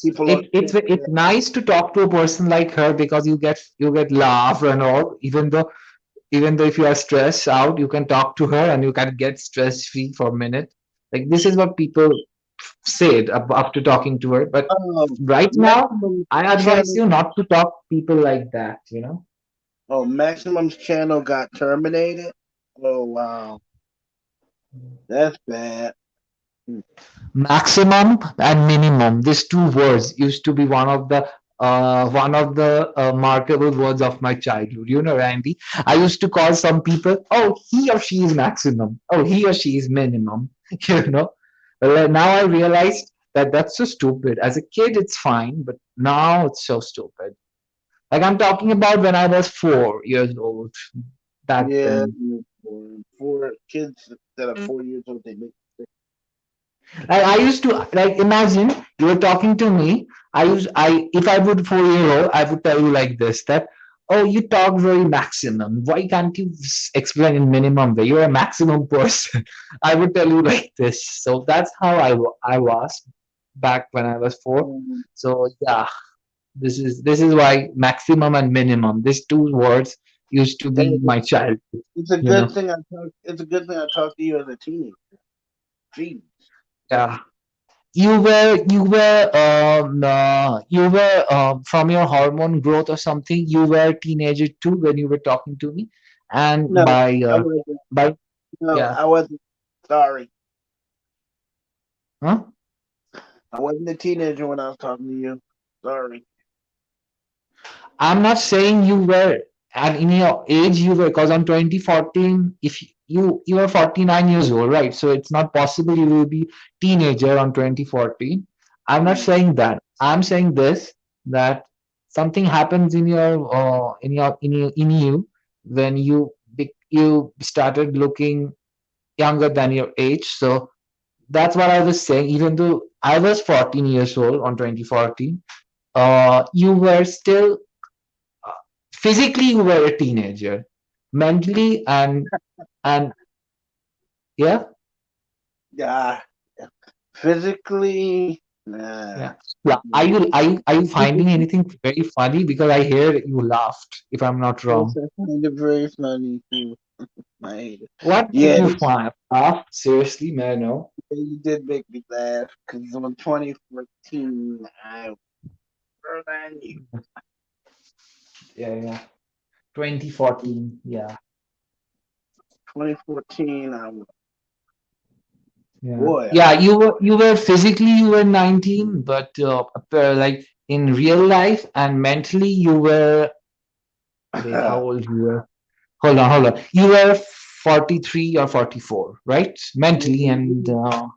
people on. It's nice to talk to a person like her because you get laugh and all. Even though if you are stressed out, you can talk to her and you can get stress free for a minute. Like this is what people said after talking to her. But right now, Maximum I advise channel. you not to talk people like that. Oh, Maximum's channel got terminated. Oh wow, that's bad. Hmm. Maximum and minimum. These two words used to be one of the markable words of my childhood. Randy. I used to call some people, oh, he or she is maximum. Oh, he or she is minimum. You know. Now I realized that that's so stupid. As a kid, it's fine, but now it's so stupid. Like I'm talking about when I was 4 years old back Yeah, then. for kids that are 4 years old, they make. I used to like imagine you were talking to me. I if I would 4 year old, I would tell you like this that oh you talk very maximum. Why can't you explain in minimum way? You're a maximum person. I would tell you like this. So that's how I was back when I was 4. Um, So yeah, this is why maximum and minimum. These two words used to hey, be my childhood. it's a You good know. thing I talk. It's a good thing I talked to you as a teenager. Gee, Yeah. You were from your hormone growth or something, you were a teenager too when you were talking to me, and no, by I wasn't. by No, yeah. I wasn't. Sorry, Huh? I wasn't a teenager when I was talking to you. Sorry. I'm not saying you were, and in your age you were, because on 2014, if you are 49 years old, right? So it's not possible you will be teenager on 2014. I'm not Mm. saying that. I'm saying this that something happens in you when you started looking younger than your age. So that's what I was saying. Even though I was 14 years old on 2014, you were still physically you were a teenager, mentally and yeah. Yeah, Physically, nah. Yeah. Yeah. Are you finding anything very funny? Because I hear you laughed, if I'm not Yes, wrong. I find it very funny too. I hate it. What made Yeah, you laugh? Seriously, may I know? you did make me laugh because on 2014, I was than you. Yeah, yeah. 2014. Yeah. 2014, I was Yeah. boy. Yeah, you were physically you were 19, but like in real life and mentally you were wait, how old you were? Hold on, hold on. You were 43 or 44, right? Mentally and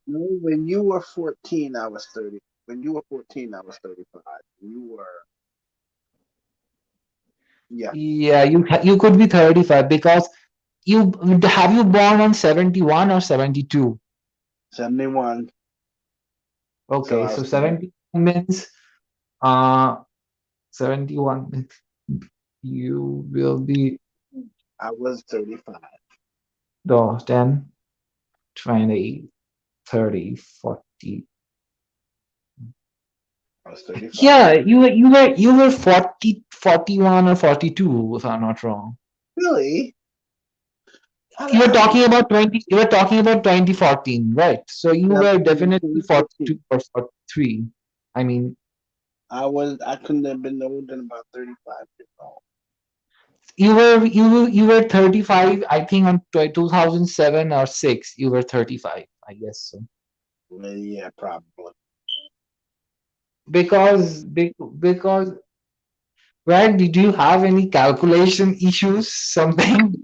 No, when you were 14, I was 30. When you were 14, I was 35. You were, yeah, yeah, you could be 35 because you have you born on 71 or 72? 71. So Okay, I so was, 70 means uh 71 means you will be I was 35. the 10, 20, 30, 40. I was 35. Yeah, you were 40, 41 or 42, if I'm not wrong. Really? You were I talking about 20, you were talking about 2014, right? So you never were been definitely 42 2014. or 43. I mean, I couldn't have been older than about 35 years old. you were 35, I think on 2007 or 6, you were 35, I guess so. Well, yeah, probably. Because Brad, did you have any calculation issues? Something?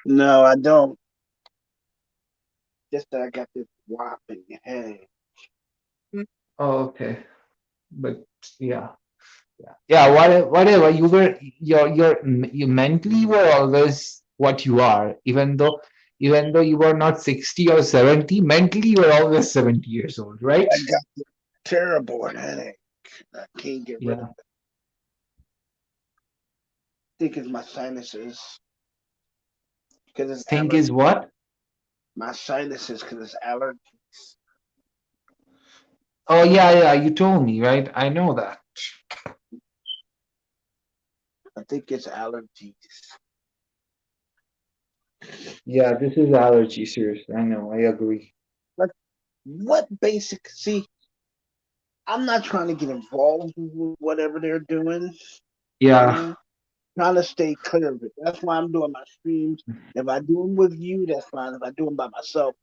No, I don't. Just that I got this whopping head. Oh, okay. But yeah. Yeah, whatever. You mentally were always what you are, even though you were not 60 or 70, mentally you were always 70 years old, right? I got this terrible headache. I can't get rid of Yeah. it. I think it's my sinuses because it's Think is allergies. what? My sinuses because it's allergies. Oh yeah, yeah, you told me, right? I know that. I think it's allergies. Yeah, this is allergy, seriously. I know, I agree. Like what basic? See, I'm not trying to get involved with whatever they're doing. You Yeah. know, trying to stay clear of it. That's why I'm doing my streams. If I do them with you, that's fine. If I do them by myself,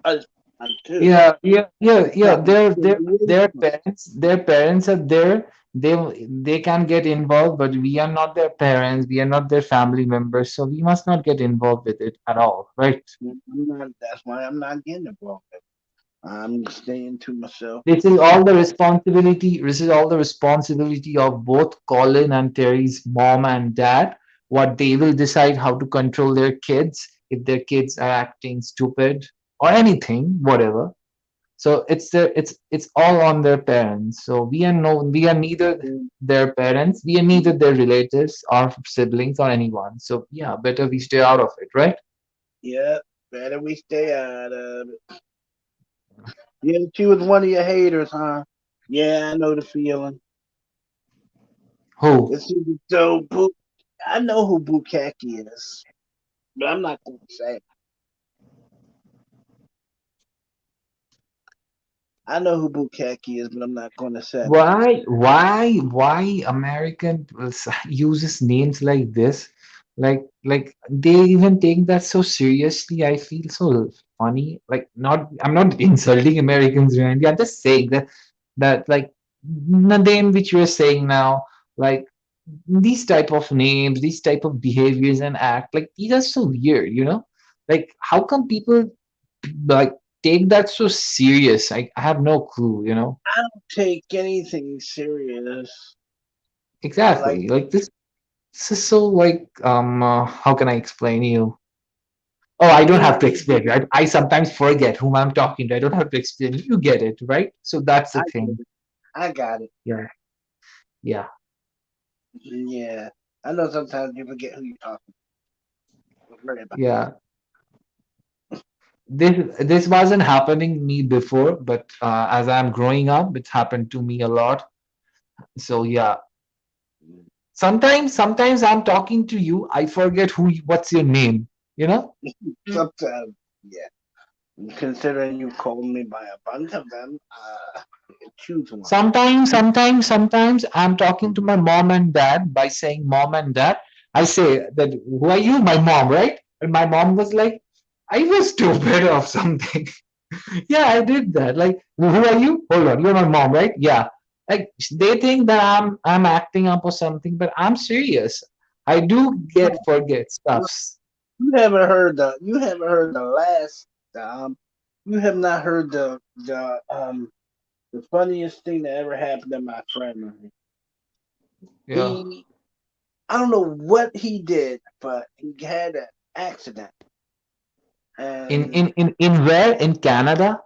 that's fine too. Yeah, yeah, yeah, I'm yeah. trying to Their stay their away their from it. parents are there. They can get involved, but we are not their parents. We are not their family members, so we must not get involved with it at all, right? I'm not. That's why I'm not getting involved. I'm staying to myself. This is all the responsibility of both Colin and Terry's mom and dad. What they will decide how to control their kids if their kids are acting stupid or anything, whatever. So it's all on their parents. So we are neither their parents, we are neither their relatives or siblings or anyone. So yeah, better we stay out of it, right? Yeah, better we stay out of it. Yeah, she was one of your haters, huh? Yeah, I know the feeling. Who? It's so Boo. I know who Bukaki is, but I'm not going to say. I know who Bukaki is, but I'm not going to say. Why American uses names like this? Like they even take that so seriously. I feel so funny. Like not I'm not insulting Americans, Randy. I'm just saying that like the name which you're saying now, like these type of names, these type of behaviors and act, like these are so weird, Like how come people like take that so serious? I have no clue. I don't take anything serious. Like Exactly. Like this is so like how can I explain you? Oh, I don't have me, to explain, right? I sometimes forget whom I'm talking to. I don't have to explain. You get it, right? So that's the I get thing. it. I got it. Yeah. Yeah. Yeah, I know sometimes you forget who you're talking to. Don't worry about Yeah. this wasn't happening me before, but as I'm growing up, it's happened to me a lot. So yeah, sometimes I'm talking to you, I forget what's your name, you know? Sometimes, yeah. Considering you called me by a bunch of them, choose one. Sometimes I'm talking to my mom and dad by saying mom and dad. I say that who are you? My mom, right? And my mom was like, I was stupid or something. Yeah, I did that. Like, who are you? Hold on, you're my mom, right? Yeah. Like they think that I'm acting up or something, but I'm serious. I do get forget stuffs. You haven't heard the last you have not heard the funniest thing that ever happened to my friend. Yeah. He I don't know what he did, but he had an accident. And In where? In Canada?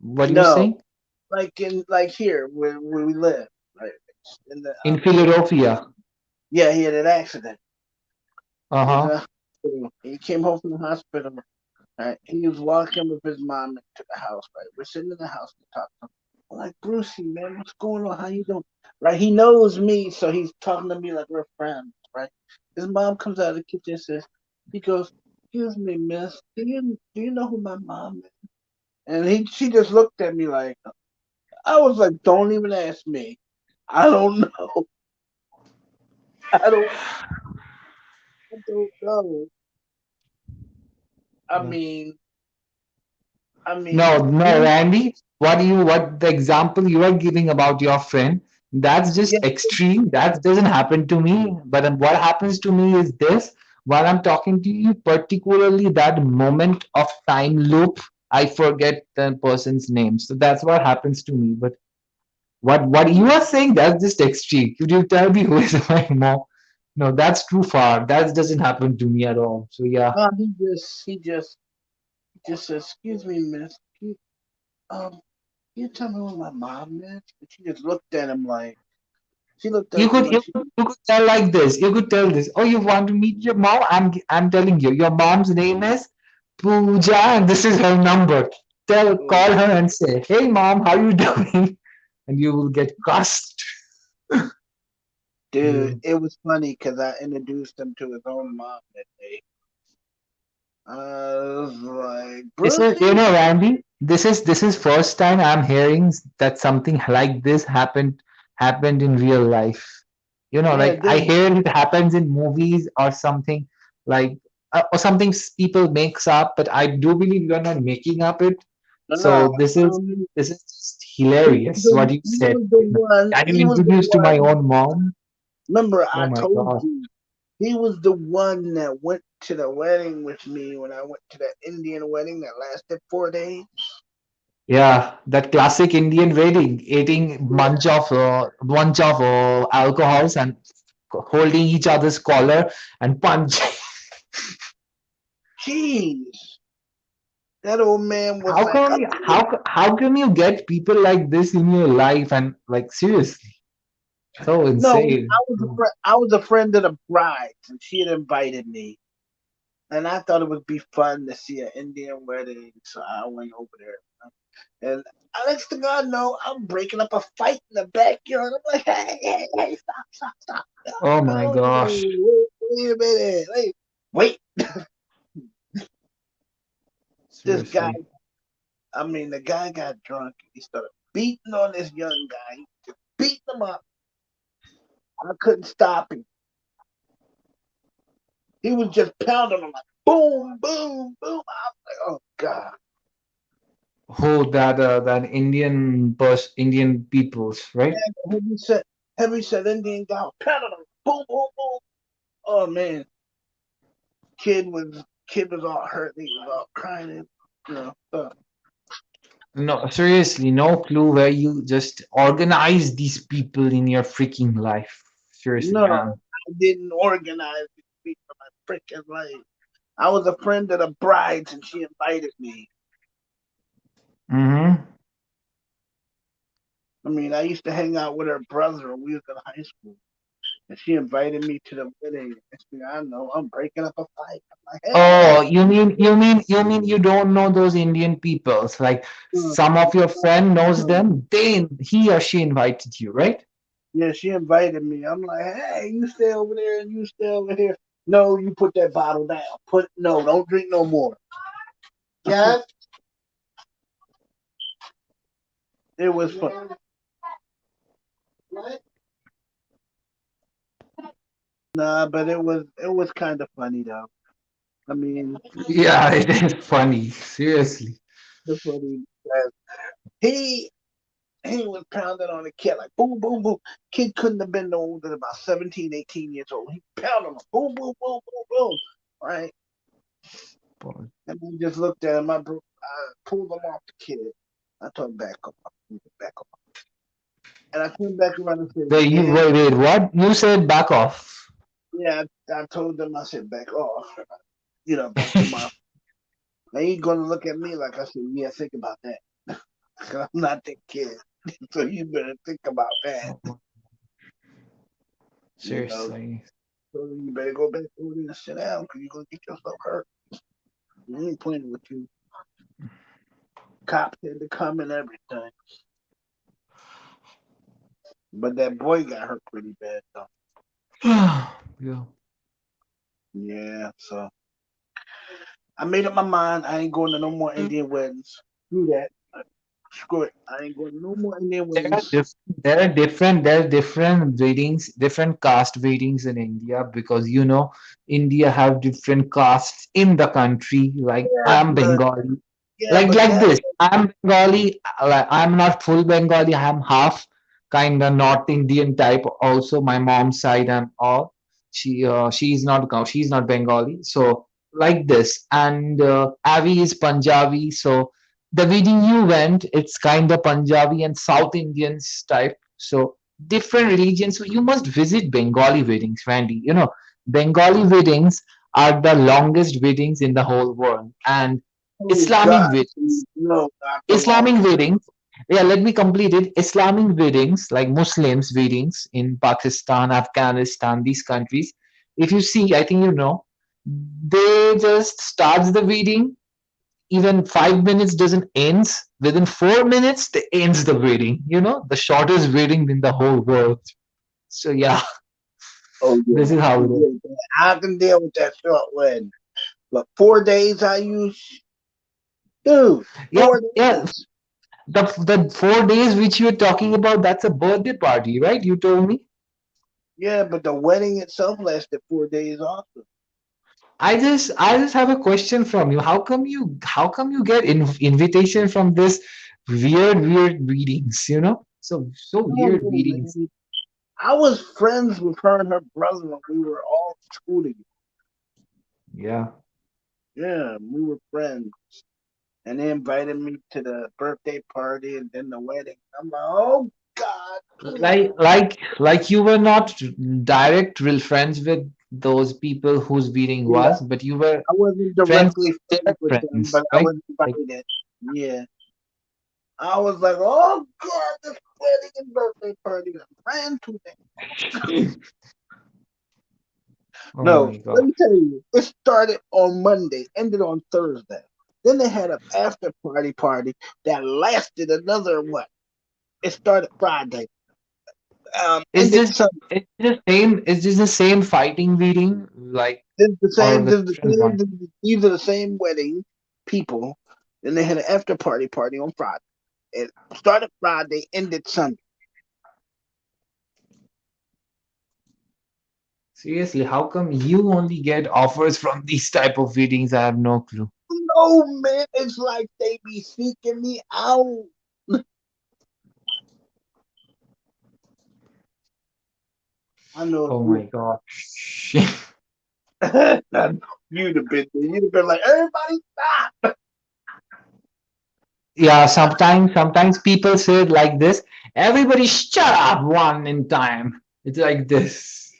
What are you no, saying? like here where we live, right? In the In Philadelphia. yeah, he had an accident. He was in Uh-huh. the hospital. He came home from the hospital. Right? He was walking with his mom into the house. Right? We're sitting in the house to talk to him. I'm like, Brucey, man, what's going on? How you doing? Right? He knows me, so he's talking to me like we're friends. Right? His mom comes out of the kitchen and says, he goes, "Excuse me, miss. Do you know who my mom is?" And she just looked at me like I was like, "Don't even ask me. I don't know. I don't. I don't know." I Yeah. mean, I No, mean, no, Randy, what the example you are giving about your friend, that's yeah, just extreme. That doesn't happen to me. But then what happens to me is this, while I'm talking to you, particularly that moment of time loop, I forget the person's name. So that's what happens to me. But what you are saying, that's just extreme. Could you tell me who is my mom? No, that's too far. That doesn't happen to me at all. So yeah. he just says, "Excuse me, miss. Um, can you tell me where my mom is?" And she just looked at him like she looked You at him could like you she. could, you could tell like this. You could tell this. Oh, you want to meet your mom? I'm telling you. Your mom's name is Pooja, and this is her number. Call Oh, her and say, "Hey, mom, how you doing?" And you will get cussed. dude, Yeah. it was funny because I introduced him to his own mom that day. I was like, This is, Brucey? Randy. This is first time I'm hearing that something like this happened in real life. Yeah, Like I dude. hear it happens in movies or something like or something people makes up, but I do believe you're not making up it. No, So this is just hilarious. What you he said. was the one. Can you He was the introduce to my one. own mom? Remember, Oh I my told God. you he was the one that went to the wedding with me when I went to that Indian wedding that lasted 4 days. Yeah, that classic Indian wedding, eating bunch of alcohols and holding each other's collar and punch. Jeez, that old man was How like come a how come you get people like this in your life and like seriously, so no. insane. I was a friend of the bride's, and she had invited me, and I thought it would be fun to see an Indian wedding, so I went over there. And next to God, no, I'm breaking up a fight in the backyard. I'm like, hey, stop. Oh my No, gosh. wait a minute. Wait. This guy, Seriously. I mean, the guy got drunk. He started beating on this young guy. He just beating him up. I couldn't stop him. He was just pounding him like boom, boom, boom. I was like, oh God. Who that Indian peoples, right? Heavy set, heavy set Indian guy pounding him. Boom, boom, boom. Oh man, kid was all hurt. He was all crying. You know, No, seriously, no clue where you just organize these people in your freaking life. Seriously, no, man. I didn't organize to speak for my freaking life. I was a friend of the bride's, and she invited me. Mm-hmm. I mean, I used to hang out with her brother when we was in high school. and she invited me to the wedding. Next thing I know, I'm breaking up a fight. I'm like, Oh, hey, you don't know those Indian peoples. Like uh, some of your friend knows them, he or she invited you, right? yeah, she invited me. I'm like, hey, you stay over there and you stay over here. No, you put that bottle down. Don't drink no more. Yeah, it was fun. Nah, but it was kind of funny though. I mean, Yeah, it is funny. Seriously. the funny he he was pounding on the kid like boom, boom, boom. Kid couldn't have been no older than about 17, 18 years old. He pounded him boom, boom, boom, boom, boom. Right? And we just looked at him. I pulled him off the kid. I told him back up. I pulled him back up. And I turned back around and said, yeah, Wait, what? You said back off. yeah. I told them, I said, back off. Back to my. Now you gonna look at me like I said, yeah, think about that. 'Cause I'm not the kid. So you better think about that. You know, Seriously. so you better go back over there and sit down because you're gonna get yourself hurt. You ain't playing with you. Cops had to come and everything. But that boy got hurt pretty bad though. Yeah. Yeah, so I made up my mind. I ain't going to no more Indian weddings. Screw that. Screw it. I ain't going to no more Indian weddings. There are different weddings, different caste weddings in India because India have different castes in the country. Like Yeah, I'm but Bengali, yeah, but like that this. I'm Bengali. Like, I'm not full Bengali. I'm half kind of North Indian type. Also, my mom's side and all. She's not Bengali. So like this, and Avi is Punjabi. So the wedding you went, it's kind of Punjabi and South Indians type. So different religions. So you must visit Bengali weddings, Randy. Bengali weddings are the longest weddings in the whole world, and oh Islamic God, weddings. no, not the Islamic longest. weddings. Yeah, let me complete it. Islamic weddings, like Muslims weddings in Pakistan, Afghanistan, these countries. If you see, I think they just starts the wedding. Even 5 minutes doesn't ends. Within 4 minutes, they ends the wedding. The shortest wedding in the whole world. So yeah, Oh this yeah, is I how can it is. deal with that. I can deal with that short wedding. But 4 days I use, dude, Yeah, four yeah. days. The 4 days which you're talking about, that's a birthday party, right? You told me. Yeah, but the wedding itself lasted 4 days also. I just have a question from you. How come you get invitation from this weird readings, So I don't weird know, readings. man. I was friends with her and her brother when we were all in school together. Yeah. Yeah, we were friends. And they invited me to the birthday party and then the wedding. I'm like, oh God, please. Like you were not direct real friends with those people whose wedding Yeah, was, but you were I wasn't friends directly with their friends with them, but friends, I right? was Like, invited. Yeah. I was like, oh God, this wedding and birthday party. I ran to them. oh No, my let God. me tell you, it started on Monday, ended on Thursday. Then they had an after party that lasted another what? It started Friday, Is ended this Sunday. is this the same fighting wedding, like, This is the or same. the This is the different same. one? These are the same wedding people. Then they had an after party on Friday. It started Friday, ended Sunday. Seriously, how come you only get offers from these type of weddings? I have no clue. No man, it's like they be seeking me out. I know if Oh you, my gosh. you'd have been there. You'd have been like, everybody stop. Yeah, sometimes people say it like this. Everybody shut up one in time. It's like this.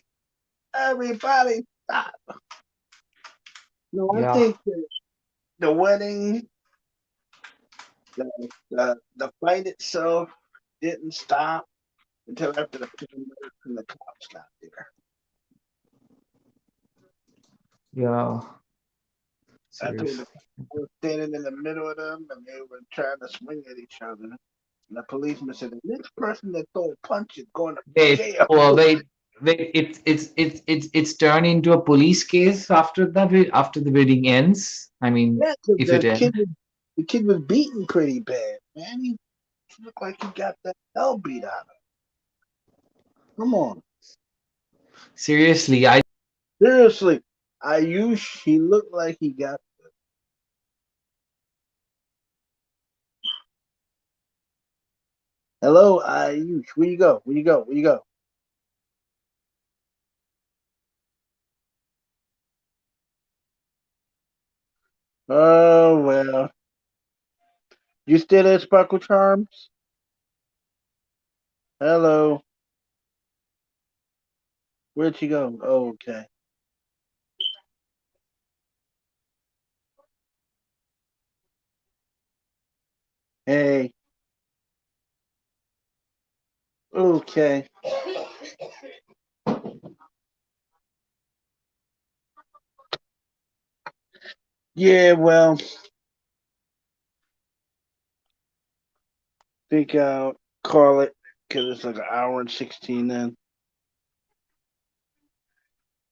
Everybody stop. No, I Yeah. think that the wedding, the fight itself didn't stop. until after the paramedics and the cops got there. Yeah, I told serious. the cops I was standing in the middle of them and they were trying to swing at each other. And the policeman said, the next person that throw a punch is going to Wait, jail. oh, wait. It's turned into a police case after after the wedding ends. I mean, Yeah, because if it ends. the kid was beaten pretty bad, man. He looked like he got the hell beat out of him. Come on. Seriously, I Seriously. Ayush, he looked like he got. Hello, Ayush. Where you go? Where you go? Where you go? Oh, well. You still at Sparkle Charms? Hello. Where'd she go? Oh, okay. Hey. Okay. Yeah, well, think I'll call it because it's like an hour and 16 then.